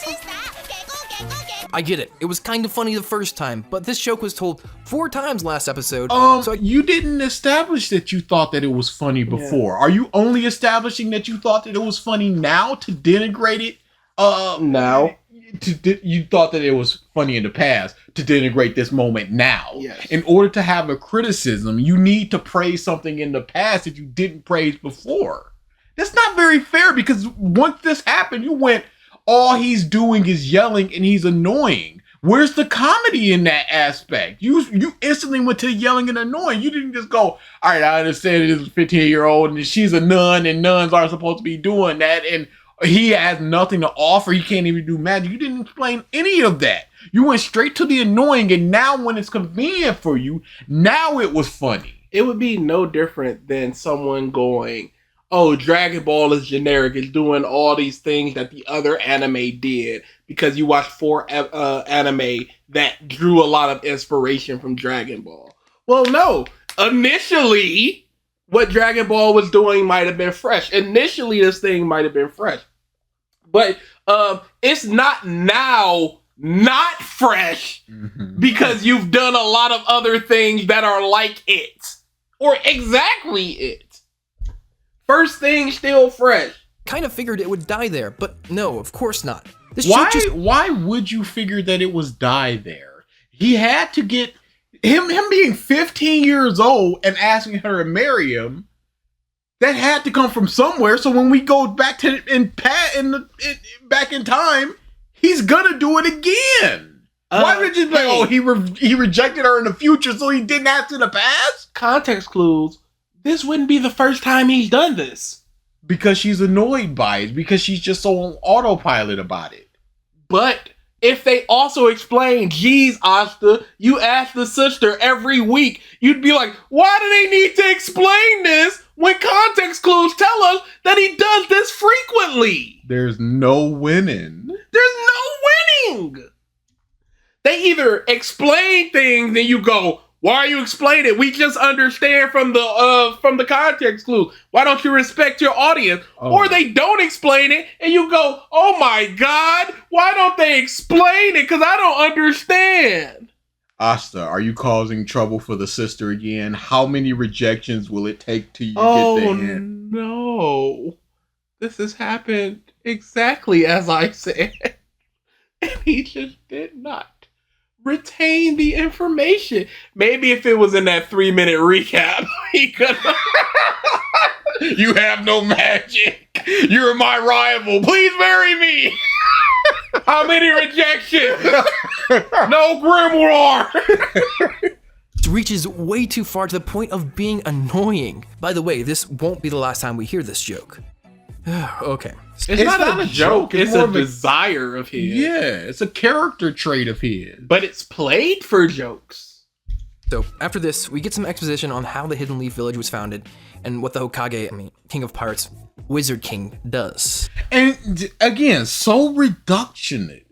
I get it, it was kind of funny the first time, but this joke was told 4 times last episode. You didn't establish that you thought that it was funny before. Yeah. Are you only establishing that you thought that it was funny now to denigrate it? Now. You thought that it was funny in the past to denigrate this moment now. Yes. In order to have a criticism, you need to praise something in the past that you didn't praise before. That's not very fair, because once this happened, you went, all he's doing is yelling and he's annoying. Where's the comedy in that aspect? You instantly went to yelling and annoying. You didn't just go, all right, I understand it is a 15-year-old and she's a nun and nuns aren't supposed to be doing that and he has nothing to offer. He can't even do magic. You didn't explain any of that. You went straight to the annoying, and now when it's convenient for you, now it was funny. It would be no different than someone going, oh, Dragon Ball is generic. It's doing all these things that the other anime did because you watched 4 anime that drew a lot of inspiration from Dragon Ball. Well, no. Initially, what Dragon Ball was doing might have been fresh. Initially, this thing might have been fresh. But it's not now not fresh because you've done a lot of other things that are like it. Or exactly it. First thing, still fresh. Kind of figured it would die there, but no, of course not. Why would you figure that it was die there? He had to get him being 15 years old and asking her to marry him. That had to come from somewhere. So when we go back to back in time, he's gonna do it again. Why would you be like, oh, he rejected her in the future, so he didn't ask in the past? Context clues. This wouldn't be the first time he's done this. Because she's annoyed by it. Because she's just so on autopilot about it. But if they also explain, geez, Asta, you ask the sister every week, you'd be like, why do they need to explain this when context clues tell us that he does this frequently? There's no winning. There's no winning. They either explain things and you go, why are you explaining it? We just understand from the context clue. Why don't you respect your audience? Oh. Or they don't explain it and you go, oh my God, why don't they explain it? Because I don't understand. Asta, are you causing trouble for the sister again? How many rejections will it take till you get the hint? No. This has happened exactly as I said. And he just did not retain the information. Maybe if it was in that 3-minute recap, he could. You have no magic. You're my rival. Please marry me. How many rejections? No grimoire. It reaches way too far to the point of being annoying. By the way, this won't be the last time we hear this joke. Okay. It's not a joke. It's a desire of his. Yeah, it's a character trait of his. But it's played for jokes. So after this, we get some exposition on how the Hidden Leaf Village was founded and what the Hokage, King of Pirates, Wizard King, does. And again, so reductive.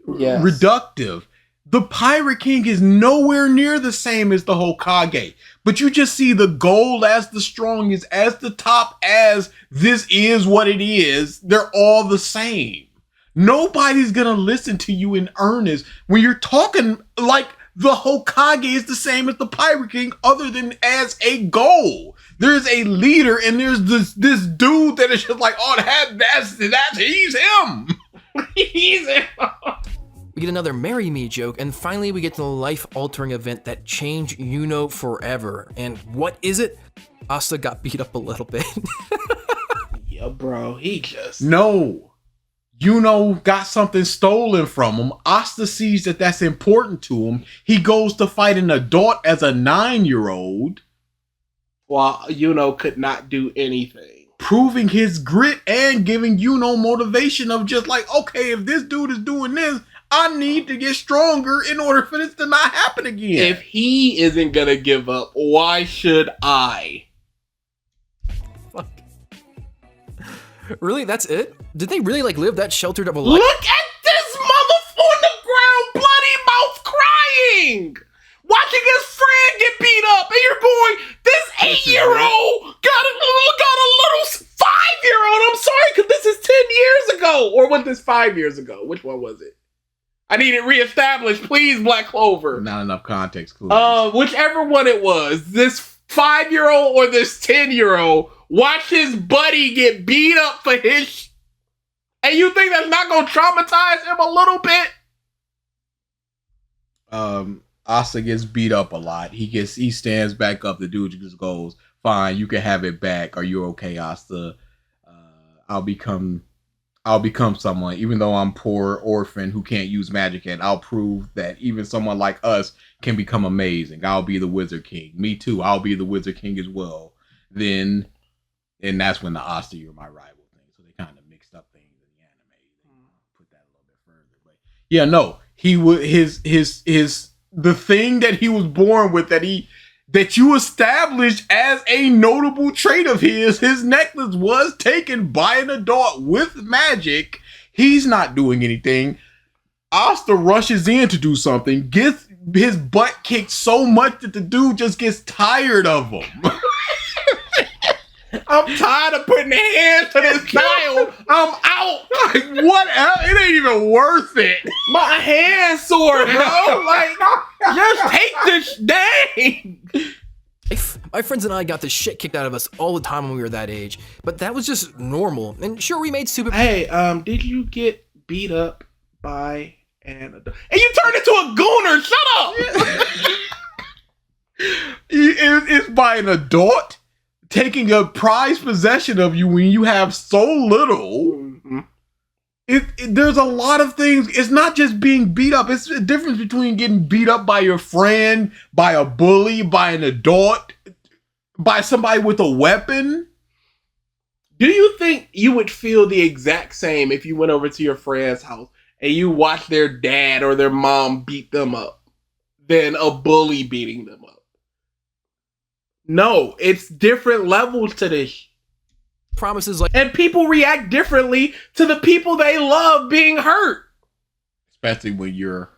The Pirate King is nowhere near the same as the Hokage. But you just see the gold as the strongest, as the top, as this is what it is. They're all the same. Nobody's gonna listen to you in earnest when you're talking like the Hokage is the same as the Pirate King, other than as a goal. There's a leader, and there's this dude that is just like, oh, that's he's him. He's him. We get another Marry Me joke, and finally we get to the life-altering event that changed Yuno forever. And what is it? Asta got beat up a little bit. Yeah, bro, he just... No. Yuno got something stolen from him. Asta sees that that's important to him. He goes to fight an adult as a 9-year-old. While Yuno could not do anything. proving his grit and giving motivation of just like, okay, if this dude is doing this, I need to get stronger in order for this to not happen again. If he isn't gonna give up, why should I? Fuck. Really? That's it? Did they really live that sheltered of a life? Look at this mother on the ground, bloody mouth crying! Watching his friend get beat up, and you're going, this 8-year-old got a little 5-year-old. I'm sorry, because this is 10 years ago. Or was this 5 years ago? Which one was it? I need it reestablished, please, Black Clover. Not enough context clues. Whichever one it was, this 5-year-old or this 10-year-old, watch his buddy get beat up for his and you think that's not gonna traumatize him a little bit? Asta gets beat up a lot. He stands back up. The dude just goes, "Fine, you can have it back. Are you okay, Asta? I'll become someone. Even though I'm poor orphan who can't use magic yet, I'll prove that even someone like us can become amazing. I'll be the Wizard King. Me too. I'll be the Wizard King as well." And that's when the Asta, you're my rival thing. So they kind of mixed up things in the anime. They put that a little bit further. But yeah, no, he would his the thing that he was born with that you established as a notable trait of his necklace was taken by an adult with magic. He's not doing anything. Asta rushes in to do something, gets his butt kicked so much that the dude just gets tired of him. I'm tired of putting hands to this child. I'm out. Like, what else? It ain't even worth it. My hand's sore, bro. Like, just take this dang. My friends and I got the shit kicked out of us all the time when we were that age, but that was just normal. And sure, we made stupid. Hey, did you get beat up by an adult? And you turned into a gooner. Shut up. It's by an adult taking a prized possession of you when you have so little. Mm-hmm. There's a lot of things. It's not just being beat up. It's a difference between getting beat up by your friend, by a bully, by an adult, by somebody with a weapon. Do you think you would feel the exact same if you went over to your friend's house and you watched their dad or their mom beat them up than a bully beating them up? No, it's different levels to this. Promises like, and people react differently to the people they love being hurt. Especially when you're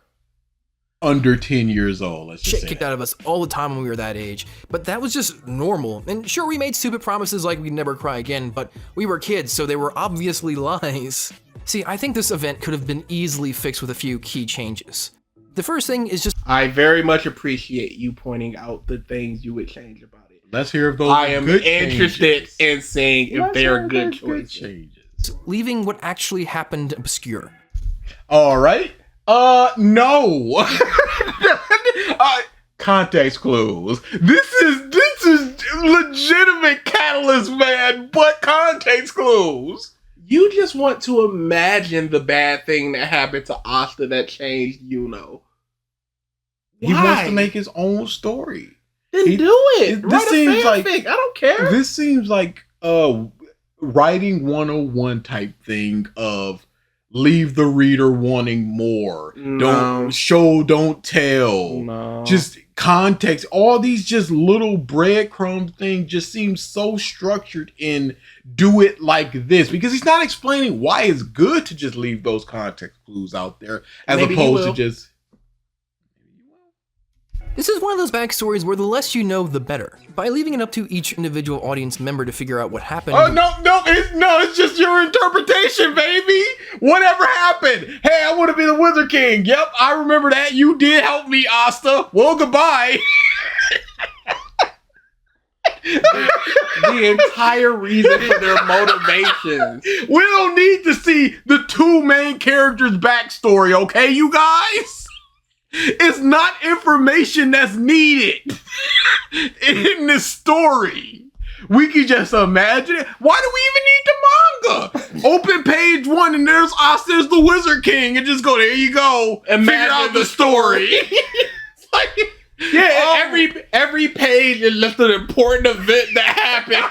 under 10 years old. Let's just shit kicked out of us all the time when we were that age, but that was just normal. And sure, we made stupid promises like we'd never cry again, but we were kids, so they were obviously lies. See, I think this event could have been easily fixed with a few key changes. The first thing is just, I very much appreciate you pointing out the things you would change about it. Let's hear if those I am good interested changes. in seeing if they are good choices. leaving what actually happened obscure. All right. No. Context clues. This is legitimate catalyst, man, but context clues. You just want to imagine the bad thing that happened to Asta that changed Yuno. He wants to make his own story. Then do it. This seems like I don't care. This seems like writing 101 type thing of leave the reader wanting more. No. Don't show, don't tell. No. Just context. All these just little breadcrumb things just seem so structured in do it like this, because he's not explaining why it's good to just leave those context clues out there as Maybe opposed to just. This is one of those backstories where the less you know, the better. By leaving it up to each individual audience member to figure out what happened. Oh, it's just your interpretation, baby. Whatever happened. Hey, I want to be the Wizard King. Yep, I remember that. You did help me, Asta. Well, goodbye. The entire reason for their motivations. We don't need to see the two main characters' backstory, okay, you guys? It's not information that's needed in this story. We can just imagine it. Why do we even need the manga? Open page 1 and there's Asta as the Wizard King and just go, there you go. Imagine figure out the story. It's like, yeah, every page is just an important event that happened.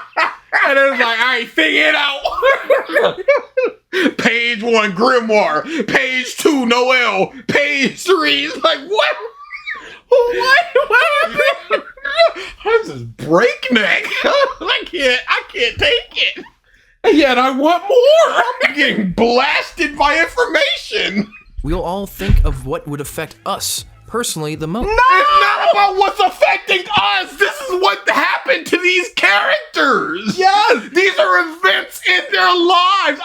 And it was like, all right, figure it out. Page 1, Grimoire. Page 2, Noel. Page 3, it's like, what? What happened? This is breakneck. I can't take it. And yet I want more. I'm getting blasted by information. We'll all think of what would affect us personally the most. No! It's not about what's affecting us. This is what happened to these characters. Yes. These are events in their lives.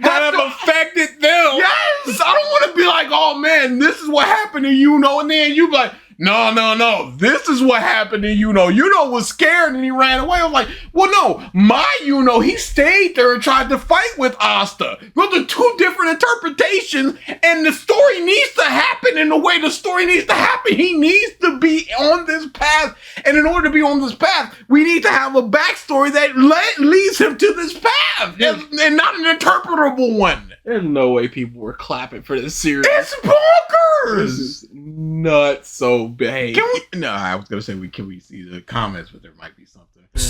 That have affected them. Yes. I don't want to be like, oh man, this is what happened to Yuno. And then you be like, no. This is what happened to Yuno. Yuno was scared and he ran away. I was like, well, no, my Yuno, he stayed there and tried to fight with Asta. Those are two different interpretations, and the story needs to happen in the way the story needs to happen. He needs to be on this path, and in order to be on this path, we need to have a backstory that leads him to this path, and not an interpretable one. There's no way people were clapping for this series. It's bonkers. This is nuts. So big. No, I was gonna say can we see the comments, but there might be something.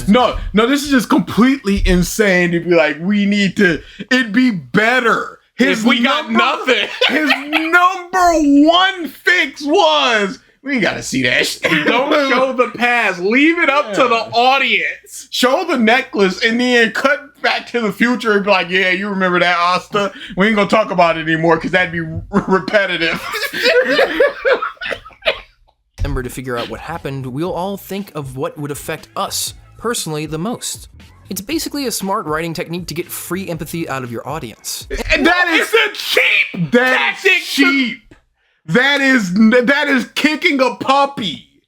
No, this is just completely insane to be like, it'd be better. If we got nothing. His number one fix was, we ain't gotta see that shit. Don't show the past. Leave it up to the audience. Show the necklace and then cut back to the future and be like, yeah, you remember that, Asta? We ain't gonna talk about it anymore because that'd be repetitive. Remember, to figure out what happened, we'll all think of what would affect us personally the most. It's basically a smart writing technique to get free empathy out of your audience. And it's a cheap tactic. Cheap. That is kicking a puppy.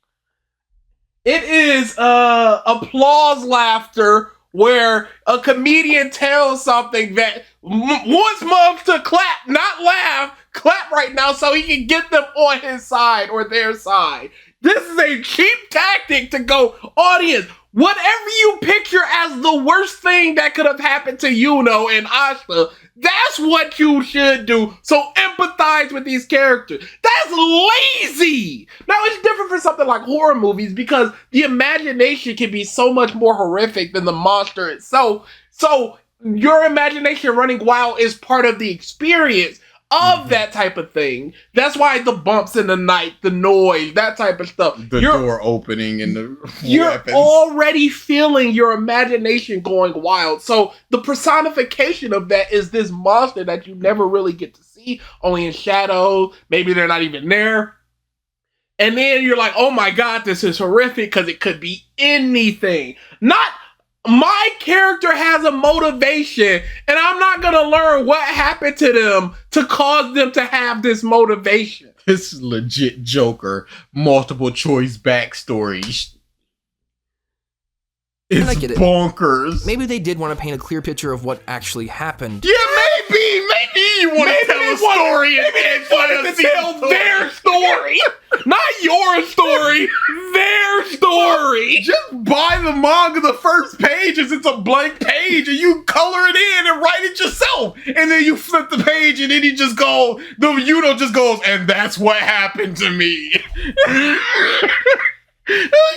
It is applause laughter where a comedian tells something that wants moms to clap, not laugh. Clap right now so he can get them on his side or their side. This is a cheap tactic to go, audience, whatever you picture as the worst thing that could have happened to Yuno and Asta, that's what you should do. So empathize with these characters. That's lazy. Now, it's different for something like horror movies because the imagination can be so much more horrific than the monster itself. So your imagination running wild is part of the experience of that type of thing. That's why the bumps in the night, the noise, that type of stuff. The door opening and the You're weapons. already feeling your imagination going wild. So the personification of that is this monster that you never really get to see, only in shadow. Maybe they're not even there. And then you're like, oh my God, this is horrific because it could be anything. Not my character has a motivation, and I'm not going to learn what happened to them to cause them to have this motivation. This is legit Joker, multiple choice backstory. It's I get it. bonkers. Maybe they did want to paint a clear picture of what actually happened. Yeah, maybe you want to tell a story. Maybe they wanted to tell their story. Not your story, their story. Just buy the manga, the first pages, it's a blank page, and you color it in and write it yourself. And then you flip the page, and then the Yuno just goes, and that's what happened to me.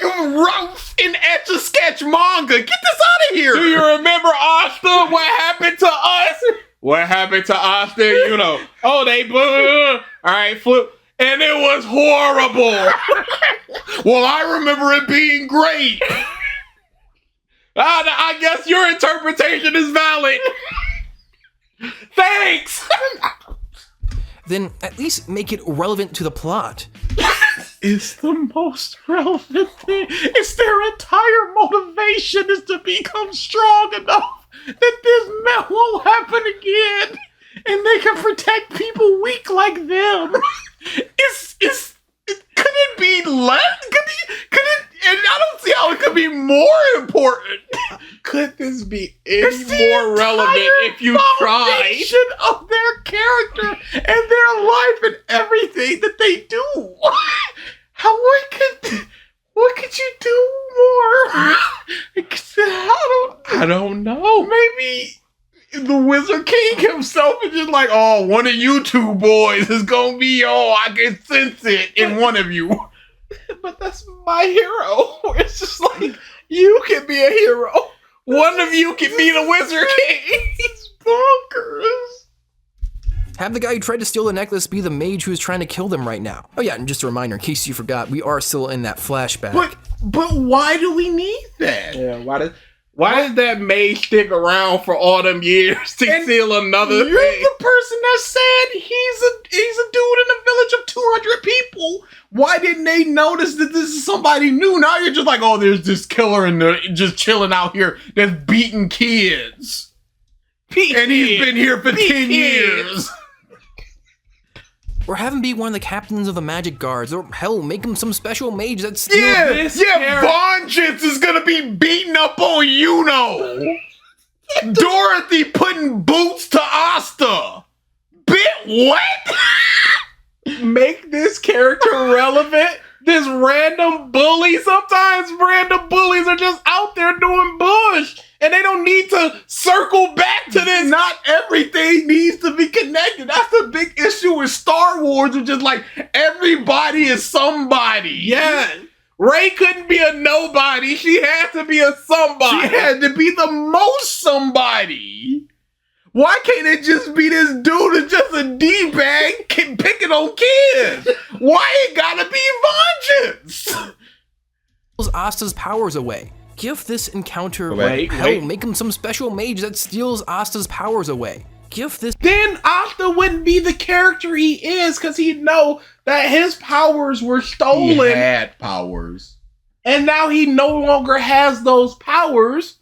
Rough and etch-a-sketch manga. Get this out of here. Do you remember Asta? What happened to us? What happened to Asta? Yuno? Oh, they blew. All right, flip. And it was horrible. Well, I remember it being great. I guess your interpretation is valid. Thanks. Then at least make it relevant to the plot. It's the most relevant thing. It's their entire motivation is to become strong enough that this mess won't happen again, and they can protect people weak like them. Could it be less? Could it? And I don't see how it could be more important. Could this be any more relevant if you tried? Of their character and their life and everything that they do. What could you do more? I don't know. Maybe the Wizard King himself is just like, oh, one of you two boys is gonna be, I can sense it in one of you. But that's my hero. It's just like, you can be a hero. One of you can be the Wizard King. It's bonkers. Have the guy who tried to steal the necklace be the mage who's trying to kill them right now. Oh yeah, and just a reminder, in case you forgot, we are still in that flashback. But why do we need that? Yeah, why does that mage stick around for all them years to steal another You're thing? the person that said he's a dude in a village of 200 people. Why didn't they notice that this is somebody new? Now you're just like, oh, there's this killer and they're just chilling out here that's beating kids. And he's been here for 10 years. Or have him be one of the captains of the magic guards, or hell, make him some special mage that's still... Vengeance is gonna be beating up on Dorothy putting boots to Asta. Bit what? Make this character relevant. This random bully. Sometimes random bullies are just out there doing bush, and they don't need to circle back to this. Not everything needs to be connected. That's the big issue with Star Wars, which is like everybody is somebody. Yeah. Ray couldn't be a nobody. She had to be a somebody. She had to be the most somebody. Why can't it just be this dude that's just a D-bag picking on kids? Why it gotta be vengeance? Asta's powers away. Give this encounter... Wait. Make him some special mage that steals Asta's powers away. Give this... Then Asta wouldn't be the character he is, because he'd know that his powers were stolen. He had powers. And now he no longer has those powers.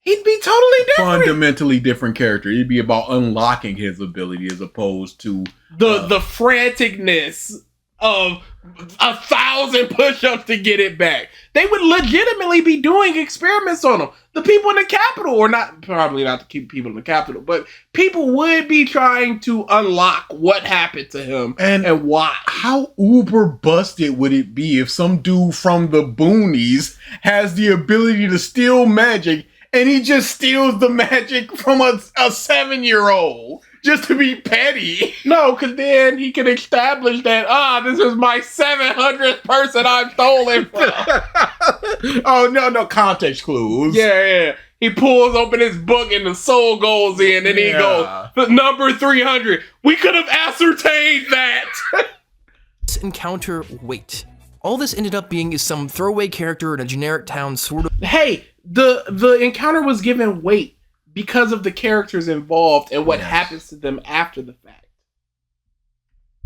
He'd be totally different. Fundamentally different character. It'd be about unlocking his ability as opposed to the franticness of 1,000 push-ups to get it back. They would legitimately be doing experiments on him. The people in the Capitol, or not, probably not the people in the Capitol, but people would be trying to unlock what happened to him and why. How uber busted would it be if some dude from the boonies has the ability to steal magic and he just steals the magic from a 7-year-old? Just to be petty. No, because then he can establish that, this is my 700th person I've stolen from. Oh, no, context clues. Yeah. He pulls open his book and the soul goes in and he goes, the number 300. We could have ascertained that. This encounter weight. All this ended up being is some throwaway character in a generic town sort of... Hey, the encounter was given weight because of the characters involved and what happens to them after the fact.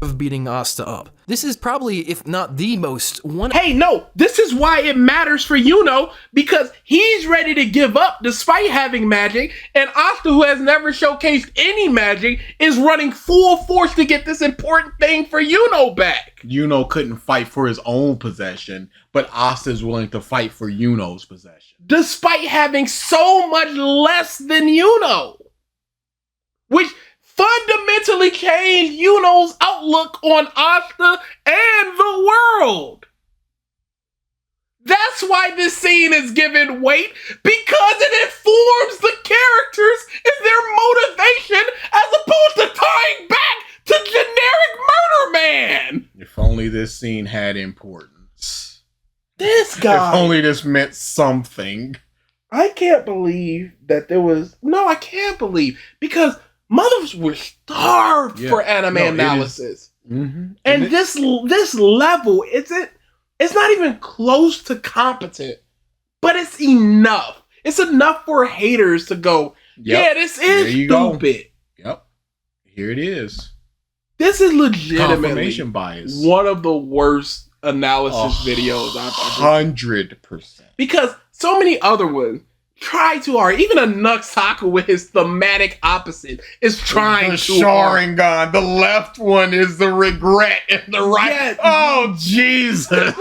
Of beating Asta up. This is probably, if not the most one... Hey, no, this is why it matters for Yuno, because he's ready to give up despite having magic, and Asta, who has never showcased any magic, is running full force to get this important thing for Yuno back. Yuno couldn't fight for his own possession, but Asta's willing to fight for Yuno's possession. Despite having so much less than Yuno. Which fundamentally changed Yuno's outlook on Asta and the world. That's why this scene is given weight, because it informs the characters and their motivation as opposed to tying back to generic Murder Man. If only this scene had importance. This guy. If only this meant something. I can't believe that there was... No, I can't believe, because mothers were starved for anime analysis. Mm-hmm. And this level, it's not even close to competent, but it's enough. It's enough for haters to go, this is stupid. Yep. Here it is. This is legitimately Confirmation bias. one of the worst analysis videos I've ever 100%. Because so many other ones try too hard. Even a Nuxaku with his thematic opposite is trying too hard. Sharingan. The left one is the regret and the right. Yes. Oh, Jesus.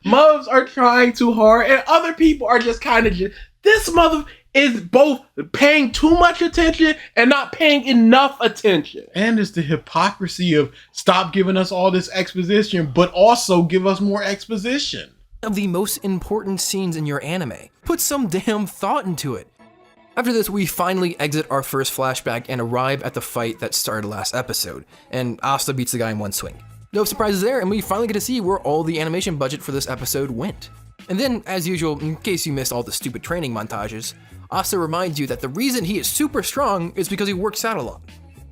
Mothers are trying too hard and other people are just kind of... This mother is both paying too much attention and not paying enough attention. And it's the hypocrisy of stop giving us all this exposition, but also give us more exposition. Of the most important scenes in your anime. Put some damn thought into it. After this, we finally exit our first flashback and arrive at the fight that started last episode, and Asta beats the guy in one swing. No surprises there, and we finally get to see where all the animation budget for this episode went. And then, as usual, in case you missed all the stupid training montages, Asa reminds you that the reason he is super strong is because he works out a lot.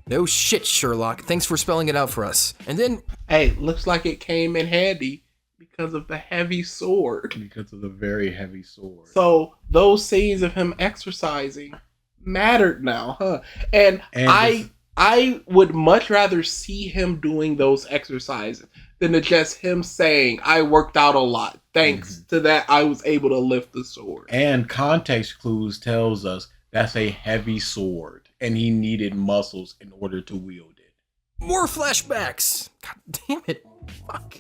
No shit, Sherlock. Thanks for spelling it out for us. And then... Hey, looks like it came in handy because of the heavy sword. Because of the very heavy sword. So, those scenes of him exercising mattered now, huh? And I would much rather see him doing those exercises than to just him saying, I worked out a lot. Thanks to that, I was able to lift the sword. And context clues tells us that's a heavy sword, and he needed muscles in order to wield it. More flashbacks! God damn it. Fuck.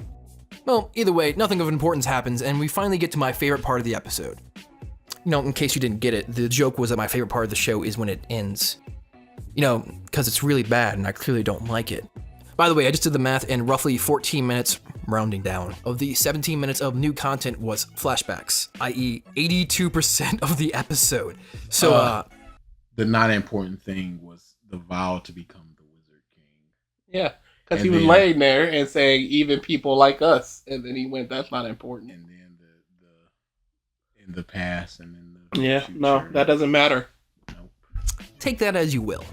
Well, either way, nothing of importance happens, and we finally get to my favorite part of the episode. You know, in case you didn't get it, the joke was that my favorite part of the show is when it ends. You know, because it's really bad and I clearly don't like it. By the way, I just did the math, and roughly 14 minutes, rounding down, of the 17 minutes of new content was flashbacks, i.e. 82% of the episode. So, the not important thing was the vow to become the Wizard King. Yeah, because he was laying there and saying, even people like us, and then he went, that's not important. And then the in the past and in the future. No, that doesn't matter. Nope. Take that as you will.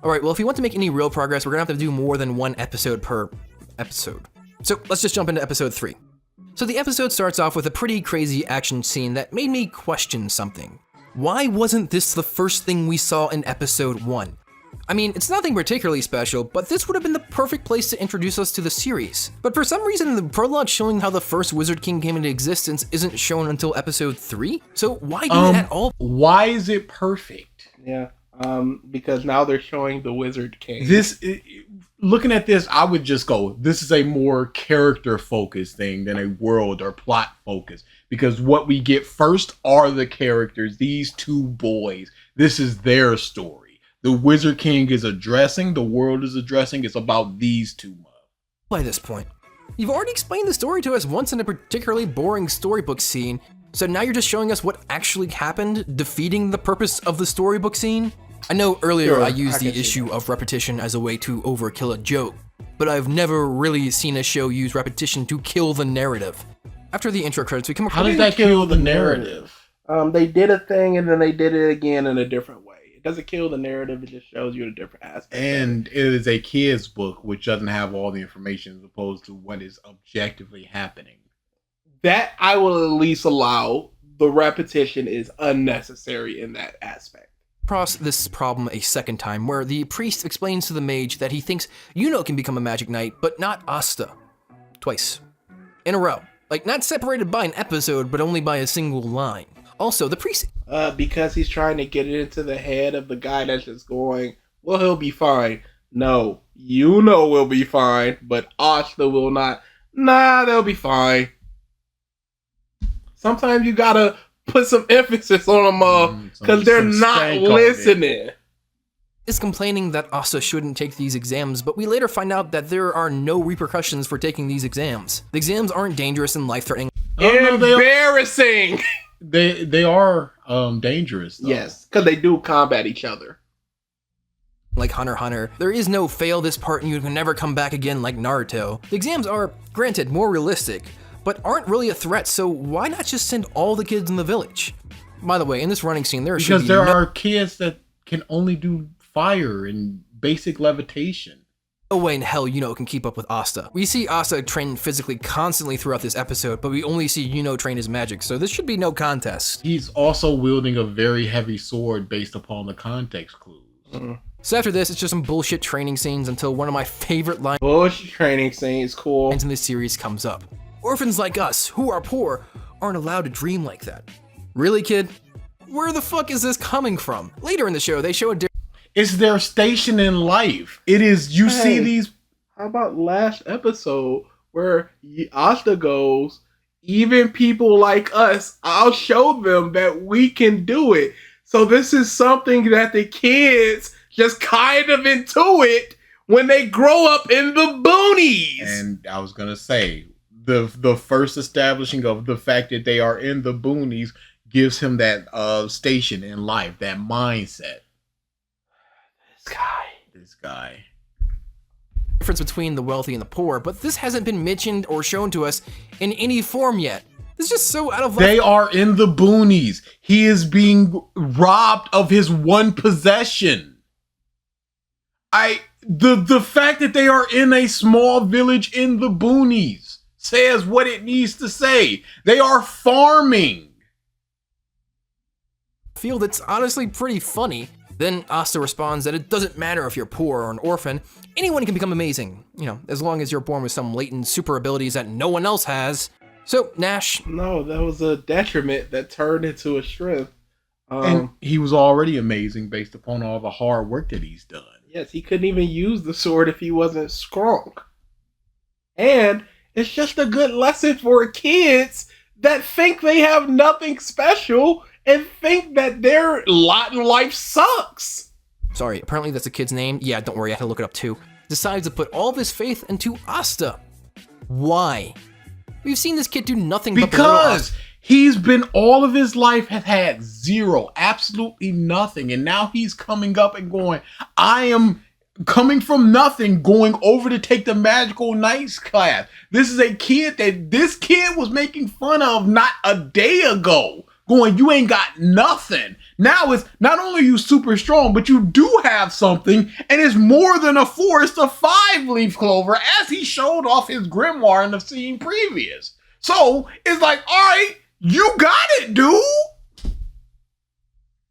Alright, well, if you want to make any real progress, we're gonna have to do more than one episode per episode. So let's just jump into episode 3. So the episode starts off with a pretty crazy action scene that made me question something. Why wasn't this the first thing we saw in episode 1? I mean, it's nothing particularly special, but this would have been the perfect place to introduce us to the series. But for some reason, the prologue showing how the first Wizard King came into existence isn't shown until episode 3? So why do it at all? Why is it perfect? Yeah. Because now they're showing the Wizard King. Looking at this, I would just go, this is a more character-focused thing than a world or plot-focused. Because what we get first are the characters, these two boys. This is their story. The Wizard King is addressing, the world is addressing, it's about these two. By this point, you've already explained the story to us once in a particularly boring storybook scene, so now you're just showing us what actually happened, defeating the purpose of the storybook scene? I know earlier I used the issue of repetition as a way to overkill a joke, but I've never really seen a show use repetition to kill the narrative. After the intro credits, we come across... How does that kill the narrative? They did a thing and then they did it again in a different way. It doesn't kill the narrative, it just shows you a different aspect. And it is a kid's book, which doesn't have all the information as opposed to what is objectively happening. That I will at least allow. The repetition is unnecessary in that aspect. Across this problem a second time, where the priest explains to the mage that he thinks Yuno can become a magic knight, but not Asta. Twice. In a row. Like, not separated by an episode, but only by a single line. Also, the priest... because he's trying to get it into the head of the guy that's just going, well, he'll be fine. No, Yuno will be fine, but Asta will not. Nah, they'll be fine. Sometimes you gotta put some emphasis on them, because they're not listening. Is complaining that Asta shouldn't take these exams, but we later find out that there are no repercussions for taking these exams. The exams aren't dangerous and life-threatening. Embarrassing! They are dangerous, though. Yes, because they do combat each other. Like Hunter x Hunter, there is no fail this part and you can never come back again like Naruto. The exams are, granted, more realistic, but aren't really a threat, so why not just send all the kids in the village? By the way, in this running scene, there are kids that can only do fire and basic levitation. No way in hell Yuno can keep up with Asta. We see Asta train physically constantly throughout this episode, but we only see Yuno train his magic, so this should be no contest. He's also wielding a very heavy sword based upon the context clues. So after this, it's just some bullshit training scenes until one of my favorite lines bullshit training scenes, cool. in this series comes up. Orphans like us, who are poor, aren't allowed to dream like that. Really, kid? Where the fuck is this coming from? Later in the show, they show a different... It's their station in life. It is, you see these... How about last episode where Asta goes, even people like us, I'll show them that we can do it. So this is something that the kids just kind of intuit when they grow up in the boonies. And I was going to say... The first establishing of the fact that they are in the boonies gives him that station in life, that mindset. This guy. Difference between the wealthy and the poor, but this hasn't been mentioned or shown to us in any form yet. It's just so out of They are in the boonies. He is being robbed of his one possession. The fact that they are in a small village in the boonies says what it needs to say. They are farming. Feel that's honestly pretty funny. Then Asta responds that it doesn't matter if you're poor or an orphan, anyone can become amazing, you know, as long as you're born with some latent super abilities that no one else has. So, Nash. No, that was a detriment that turned into a strength. And he was already amazing based upon all the hard work that he's done. Yes, he couldn't even use the sword if he wasn't strong. And it's just a good lesson for kids that think they have nothing special and think that their lot in life sucks. Sorry, apparently that's a kid's name. Yeah, don't worry, I had to look it up too. Decides to put all of his faith into Asta. Why? We've seen this kid do nothing but because he's been all of his life has had zero, absolutely nothing, and now he's coming up and going, I am coming from nothing, going over to take the magical knights class. This is a kid that this kid was making fun of not a day ago, going, you ain't got nothing. Now it's not only you super strong, but you do have something, and it's more than a 4, it's a 5-leaf clover, as he showed off his grimoire in the scene previous. So it's like, all right, you got it, dude.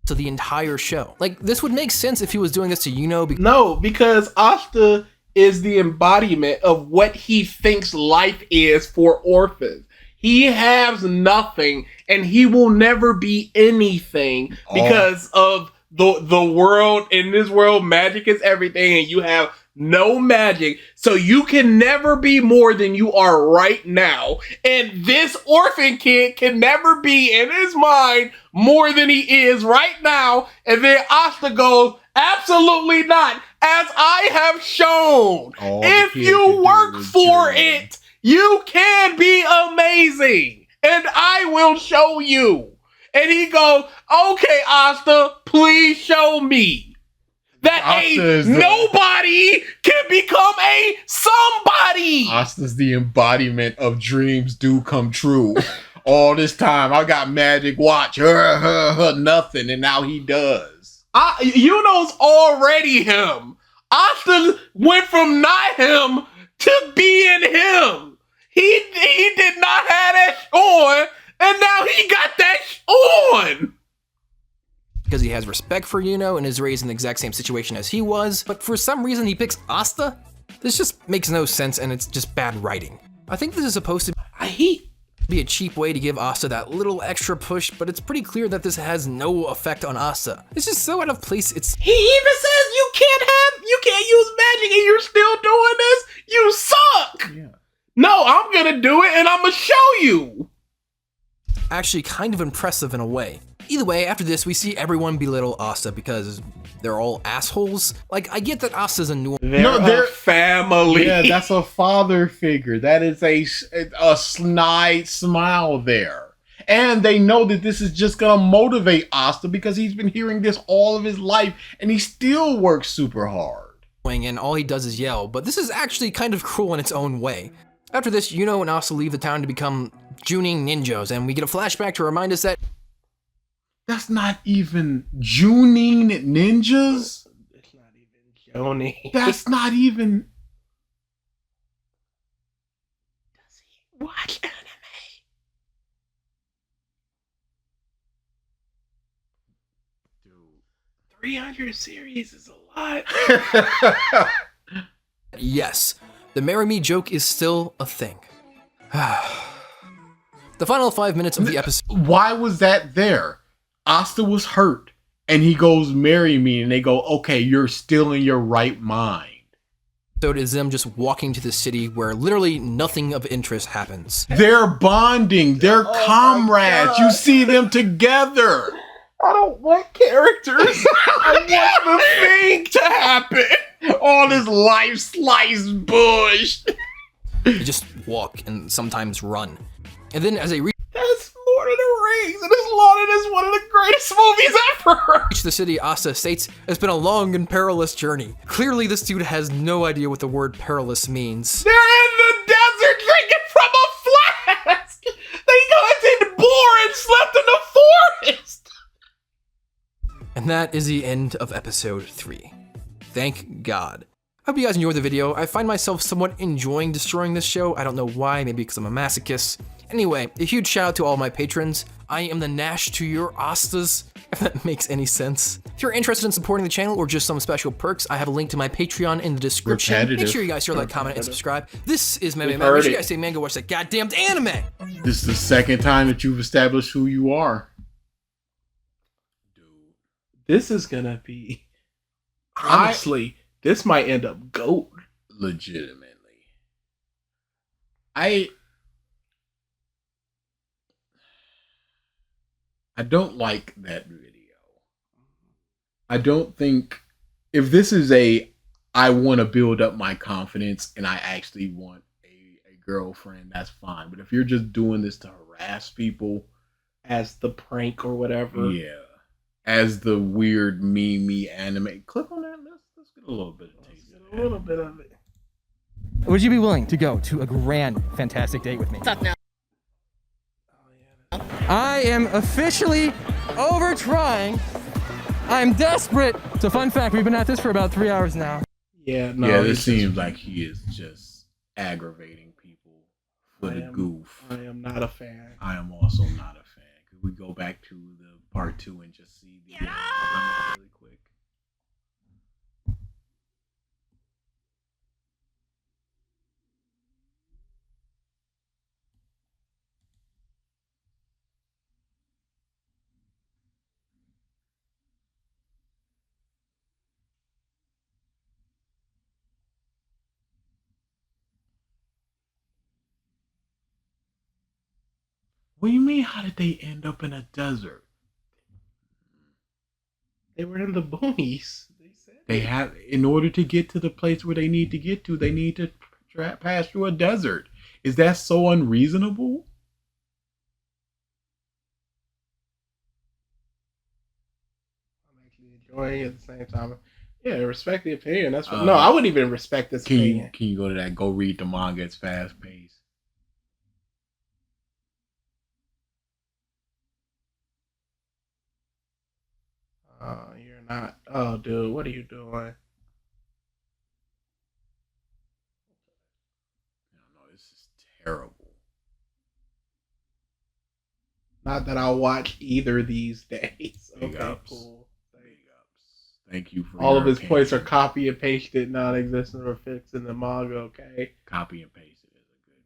To the entire show. Like, this would make sense if he was doing this to Yuno. No, because Asta is the embodiment of what he thinks life is for orphans. He has nothing, and he will never be anything because of the world. In this world, magic is everything, and you have no magic, so you can never be more than you are right now. And this orphan kid can never be, in his mind, more than he is right now. And then Asta goes, absolutely not, as I have shown. If you work for it, you can be amazing, and I will show you. And he goes, okay, Asta, please show me that nobody can become a somebody. Asta's the embodiment of dreams do come true. All this time, I got magic, watch, nothing, and now he does. Yuno's already him. Asta went from not him to being him. He did not have that on, and now he got that on. Because he has respect for Yuno and is raised in the exact same situation as he was, but for some reason he picks Asta? This just makes no sense, and it's just bad writing. I think this is supposed to be a cheap way to give Asta that little extra push, but it's pretty clear that this has no effect on Asta. It's just so out of place. He even says you can't use magic and you're still doing this? You suck! Yeah. No, I'm gonna do it and I'm gonna show you! Actually kind of impressive in a way. Either way, after this, we see everyone belittle Asta because they're all assholes. Like, I get that Asta's a new... They're family. Yeah, that's a father figure. That is a snide smile there. And they know that this is just gonna motivate Asta because he's been hearing this all of his life and he still works super hard. And all he does is yell, but this is actually kind of cruel in its own way. After this, Yuno and Asta leave the town to become Junin ninjas, and we get a flashback to remind us that that's not even Junin ninjas. It's not even Joni. That's not even. Does he watch anime? 300 series is a lot. yes, the Marry Me joke is still a thing. The final 5 minutes of the episode. Why was that there? Asta was hurt, and he goes, marry me, and they go, okay, you're still in your right mind. So it is them just walking to the city where literally nothing of interest happens. They're bonding, they're comrades, you see them together. I don't want characters. I want the thing to happen. All this life slice bush. They just walk and sometimes run. And then as they reach That's Lord of the Rings, and this Lord is one of the greatest movies ever. the city, Asta states, it's been a long and perilous journey. Clearly this dude has no idea what the word perilous means. They're in the desert drinking from a flask. They go into And that is the end of episode 3. Thank God. I hope you guys enjoyed the video. I find myself somewhat enjoying destroying this show. I don't know why, maybe because I'm a masochist. Anyway, a huge shout out to all my patrons. I am the Nash to your Astas, if that makes any sense. If you're interested in supporting the channel or just some special perks, I have a link to my Patreon in the description. Repetitive. Make sure you guys share, like, comment, and subscribe. This is Manime Matt. Make sure you guys say, man, go watch that goddamn anime! This is the second time that you've established who you are. Dude, this is gonna be... Honestly, this might end up GOAT. Legitimately. I don't like that video. I don't think if this is I want to build up my confidence and I actually want a girlfriend, that's fine. But if you're just doing this to harass people As the prank or whatever. yeah, as the weird meme anime, click on that. Let's get a little bit of taste. A little bit of it. Would you be willing to go to a grand, fantastic date with me? Talk now. I am officially over trying. I'm desperate. So fun fact, we've been at this for about 3 hours now. Yeah, no. Yeah, this seems like he is just aggravating people for the goof. I am not a fan. I am also not a fan. Could we go back to the part 2 and just see the really quick? What do you mean? How did they end up in a desert? They were in the boonies. They said They have, in order to get to the place where they need to get to, they need to pass through a desert. Is that so unreasonable? I'm actually enjoying it at the same time. Yeah, respect the opinion. That's what, no, I wouldn't even respect this opinion. Can you go to that? Go read the manga. It's fast paced. You're not. Oh, dude, what are you doing? No, this is terrible. Not that I'll watch either these days. Big Okay, ups. cool. Big ups. Thank you for All your of his opinion. points are copy and pasted, non-existent or fixed in the manga. Okay. Copy and paste is a good point.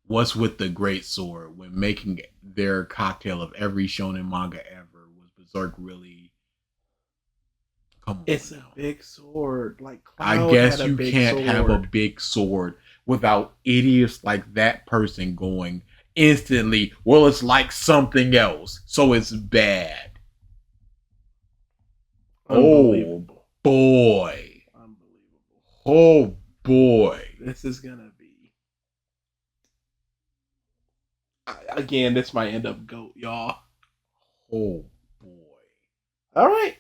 What's with the great sword when making their cocktail of every shonen manga ever? Was Berserk really? Come on, It's now. a big sword. Like I Cloud guess had a you big can't have a sword. big sword without idiots like that person going instantly, well, it's like something else, so it's bad. Unbelievable. Oh boy. Unbelievable. Oh boy. This is gonna be. Again, this might end up GOAT, y'all. Oh boy. All right.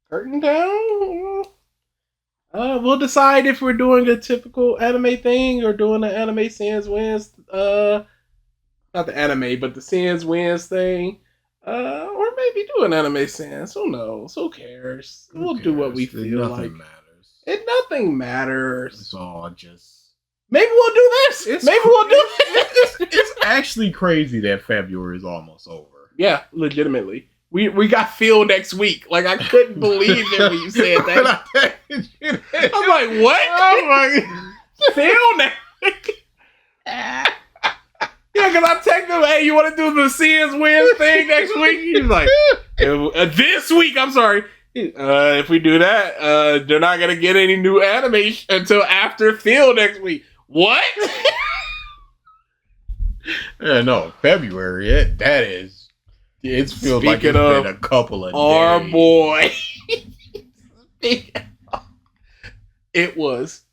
Curtain down. We'll decide if we're doing a typical anime thing or doing an anime Sans Wins. Not the anime, but the Sans Wins thing. Or maybe do an anime Sans. Who knows? Who cares? We'll do what we feel like. Matters. Nothing matters. It's all just. Maybe we'll do this. Maybe we'll do this. It's actually crazy that February is almost over. Yeah, legitimately. We got Phil next week. Like, I couldn't believe it when you said that. I'm like, what? Oh my. Phil next Yeah, because I texted him, hey, you want to do the Sans Wins thing next week? He's like, this week, I'm sorry. If we do that, they're not going to get any new anime until after Phil next week. What? Yeah, no, February. That is. It feels like it's been a couple of our days. boy. It was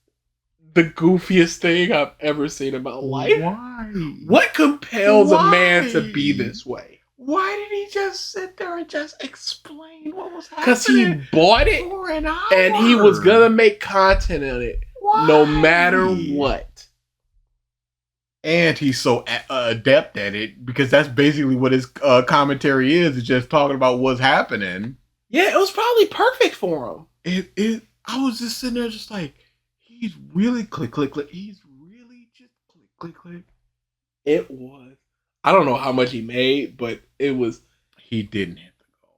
the goofiest thing I've ever seen in my life. Why? What compels a man to be this way? Why did he just sit there and just explain what was happening? Because he bought it for an hour. and he was gonna make content on it Why? no matter what. And he's so adept at it because that's basically what his commentary is. It's just talking about what's happening. Yeah, it was probably perfect for him. I was just sitting there just like, he's really click. He's really just click. It was. I don't know how much he made, but it was. He didn't hit the goal.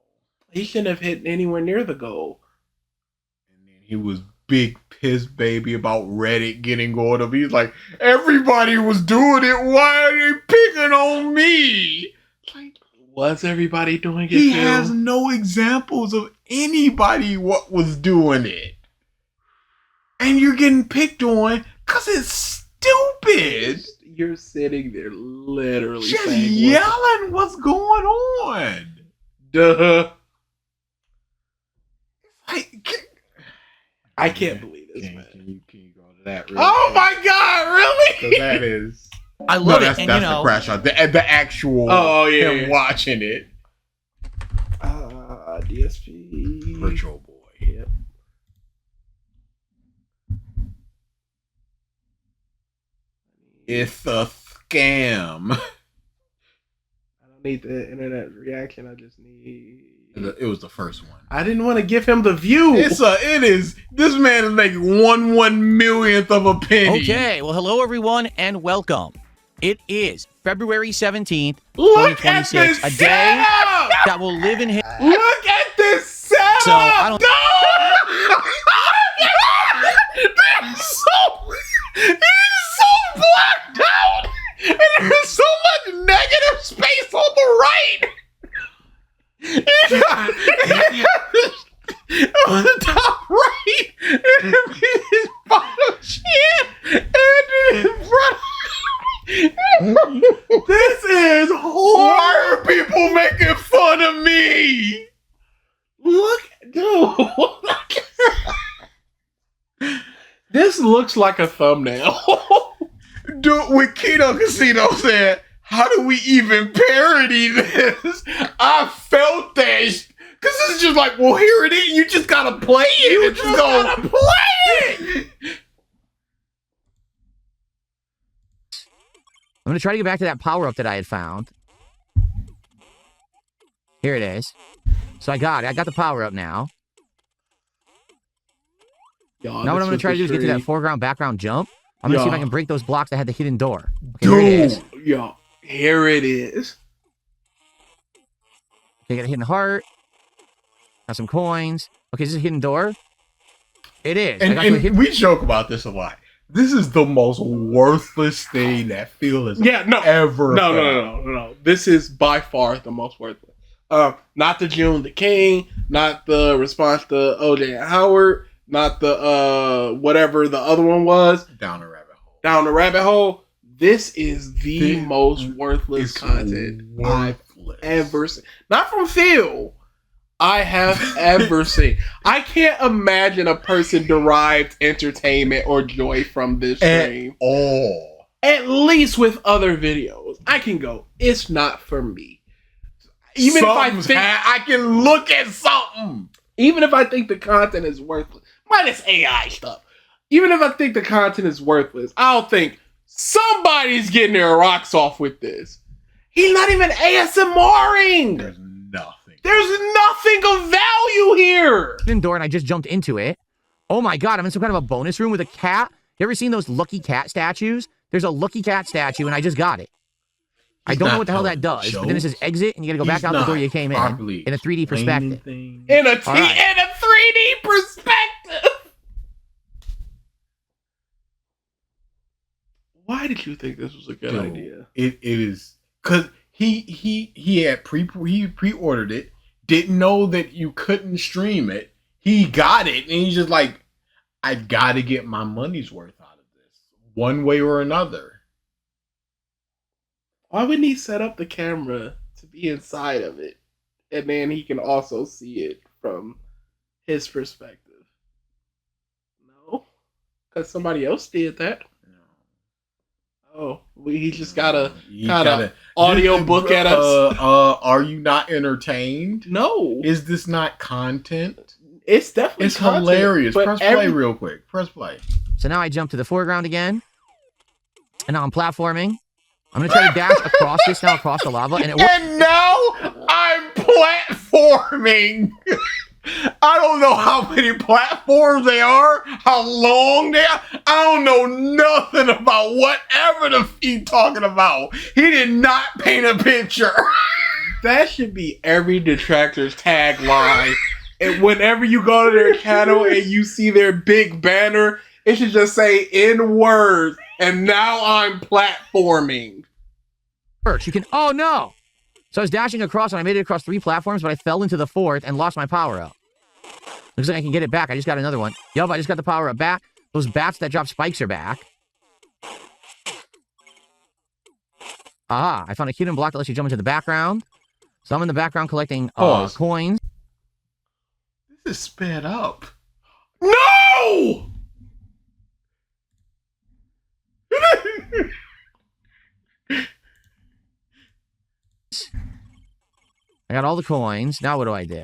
He shouldn't have hit anywhere near the goal. And then he was big piss baby about Reddit getting going up. He's like, everybody was doing it. Why are they picking on me? Like, was everybody doing it? He has no examples of anybody what was doing it. And you're getting picked on because it's stupid. You're sitting there literally just saying, yelling what's going on. Duh. Like, I can't believe this, man. Can you go to that? Oh my God, really? So that is. I love it. That's And the crash out. The actual. Oh yeah. Him watching it. DSP. Virtual Boy. Yep. It's a scam. I don't need the internet reaction. I just need. It was the first one. I didn't want to give him the view. It is. This man is making 1/1,000,000th of a penny. Okay, well, hello everyone and welcome. It is February 17th, Look at 2026, this a day setup! that will live in history. Look at this setup! So, I don't- He's so blacked out! And there's so much negative space on the right! On the top right! And his bottom chin! And in front this is horrible! Why are people making fun of me? Look, dude. This looks like a thumbnail. Dude, when Kino Casino said, how do we even parody this? I felt that. Because it's just like, well, here it is. You just gotta play it. You just gotta play it. I'm going to try to get back to that power-up that I had found. Here it is. So I got it. I got the power-up now. Now what I'm going to try to do is get to that foreground, background jump. I'm going to see if I can break those blocks that had the hidden door. Okay, here it is. Yo, here it is. Okay, got a hidden heart. Got some coins. Okay, is this a hidden door? It is. And we joke about this a lot. This is the most worthless thing that Phil has ever done. No. This is by far the most worthless. Not the June the King, not the response to OJ and Howard, not the whatever the other one was. Down the rabbit hole. Down the rabbit hole. This is the most worthless content I've ever seen. Not from Phil. I have ever seen. I can't imagine a person derived entertainment or joy from this stream. At least with other videos. I can go, it's not for me. Even if I think I can look at something. Even if I think the content is worthless. Minus AI stuff. Even if I think the content is worthless, I'll think somebody's getting their rocks off with this. He's not even ASMRing. There's nothing of value here. Hidden door, and I just jumped into it. Oh my God, I'm in some kind of a bonus room with a cat. You ever seen those Lucky Cat statues? There's a Lucky Cat statue, and I just got it. I don't know what the hell that does, but then it says exit, and you gotta go back out the door you came in a 3D perspective. In a 3D perspective. Why did you think this was a good idea? It is because he had pre-ordered it, didn't know that you couldn't stream it. He got it, and he's just like, I gotta get my money's worth out of this, one way or another. Why wouldn't he set up the camera to be inside of it, and then he can also see it from his perspective? No, because somebody else did that. Oh, he just got a kind of audio book at us. Are you not entertained? No. Is this not content? It's definitely content, hilarious. Press play real quick. Press play. So now I jump to the foreground again. And now I'm platforming. I'm gonna try to dash across this now, across the lava, and it works. And now I'm platforming. I don't know how many platforms they are, how long they are. I don't know nothing about whatever the he talking about. He did not paint a picture. That should be every detractor's tagline. And whenever you go to their channel and you see their big banner, it should just say in words, and now I'm platforming. You can, oh no! So I was dashing across and I made it across 3 platforms, but I fell into the 4th and lost my power up. Looks like I can get it back. I just got another one. Yup, I just got the power up back. Those bats that drop spikes are back. Aha, I found a hidden block that lets you jump into the background. So I'm in the background collecting coins. This is sped up. No! I got all the coins. Now what do I do?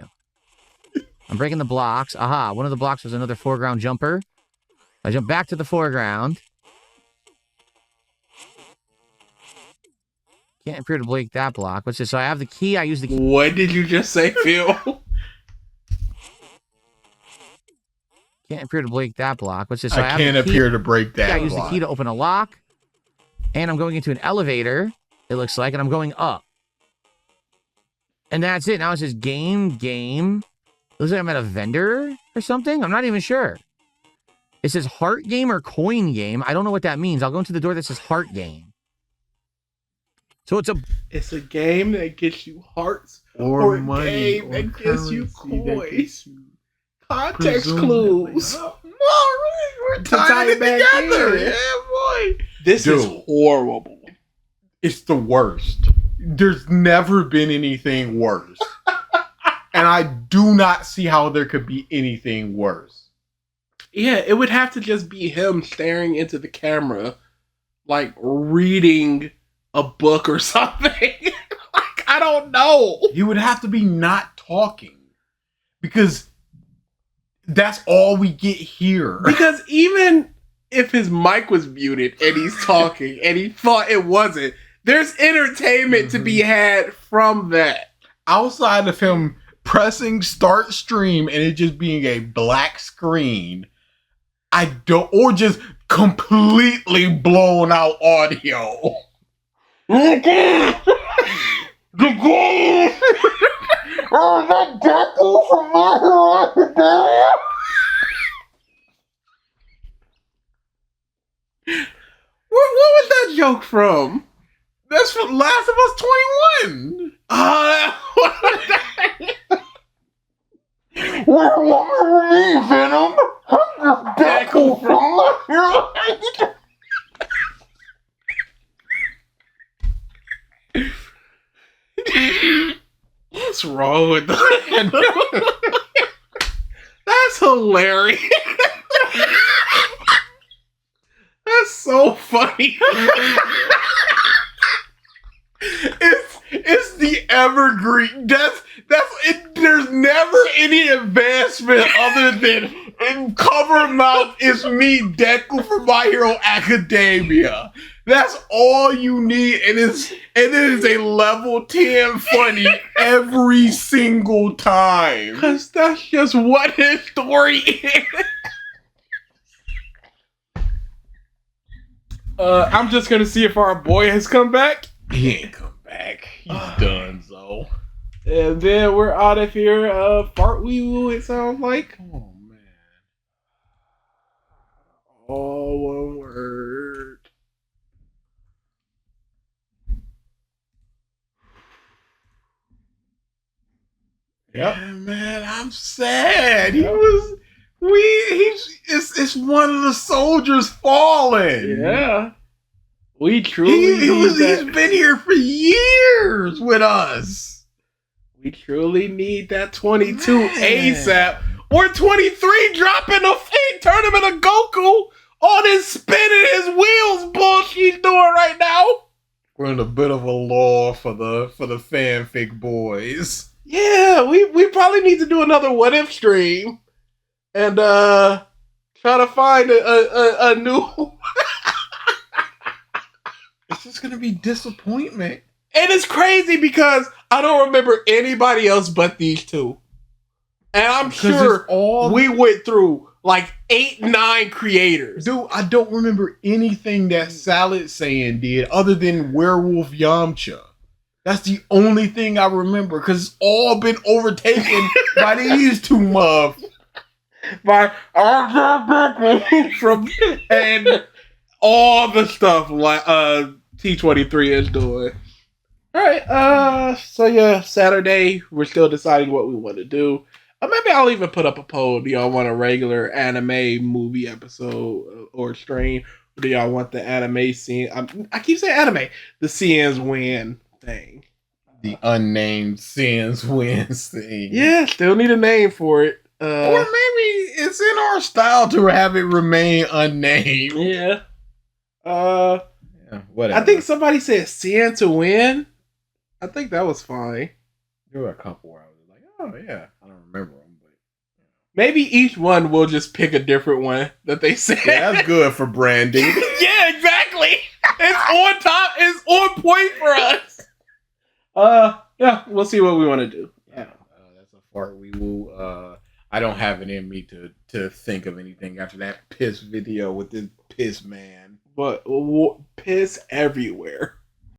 I'm breaking the blocks. Aha, one of the blocks was another foreground jumper. I jump back to the foreground. Can't appear to break that block. What's this? So I have the key. I use the key. What did you just say, Phil? Can't appear to break that block. What's this? So I can't appear to break that block. I use block. the key to open a lock. And I'm going into an elevator, it looks like, and I'm going up. And that's it. Now it says game. It looks like I'm at a vendor or something. I'm not even sure. It says heart game or coin game. I don't know what that means. I'll go into the door that says heart game. So it's a game that gets you hearts or a money game or that gets you coins. Context clues. We're To tie tying it it back together. in. Yeah, boy. This is Dude. horrible. It's the worst. There's never been anything worse. And I do not see how there could be anything worse. Yeah, it would have to just be him staring into the camera, like reading a book or something. Like, I don't know. He would have to be not talking. Because that's all we get here. Because even if his mic was muted and he's talking and he thought it wasn't, there's entertainment to be had from that. Outside of him pressing start stream and it just being a black screen, or just completely blown out audio. The game! Oh, that Deku from My Hero Academia! What was that joke from? That's from Last of Us 21! What me, Venom? I'm just Deku from My Hero Academia! What's wrong with that? That's hilarious. That's so funny. It's the evergreen. That's it. There's never any advancement other than cover mouth is me, Deku from My Hero Academia. That's all you need, and it is a level 10 funny every single time. Because that's just what his story is. I'm just going to see if our boy has come back. He ain't come back. He's done, so. And then we're out of here. Fart wee woo, it sounds like. Oh, man. All one word. Yep. Yeah, man, I'm sad. It's one of the soldiers falling. Yeah. We truly he's been here for years with us. We truly need that 22 ASAP. Or 23 dropping a fake tournament of Goku on his spinning his wheels bullshit he's doing right now. We're in a bit of a lull for the fanfic boys. Yeah, we probably need to do another what if stream and try to find a new It's just gonna be disappointment. And it's crazy because I don't remember anybody else but these two. And I'm sure we went through like 8, 9 creators. Dude, I don't remember anything that Salad Saying did other than Werewolf Yamcha. That's the only thing I remember because it's all been overtaken by these two muffs. By from and all the stuff like T23 is doing. Alright, so yeah, Saturday, we're still deciding what we want to do. Maybe I'll even put up a poll. Do y'all want a regular anime movie episode or stream? Or do y'all want the anime scene? I keep saying anime. The CN's win thing. The unnamed CN's wins thing. Yeah, still need a name for it. Or maybe it's in our style to have it remain unnamed. Yeah. Yeah, whatever. I think somebody said CN to win. I think that was fine. There were a couple where I was like, oh yeah, I don't remember them, but maybe each one will just pick a different one that they said. yeah, that's good for branding. Yeah, exactly. It's on top. It's on point for us. Yeah, we'll see what we want to do. Yeah, that's a part we will. I don't have it in me to think of anything after that piss video with this piss man. But piss everywhere.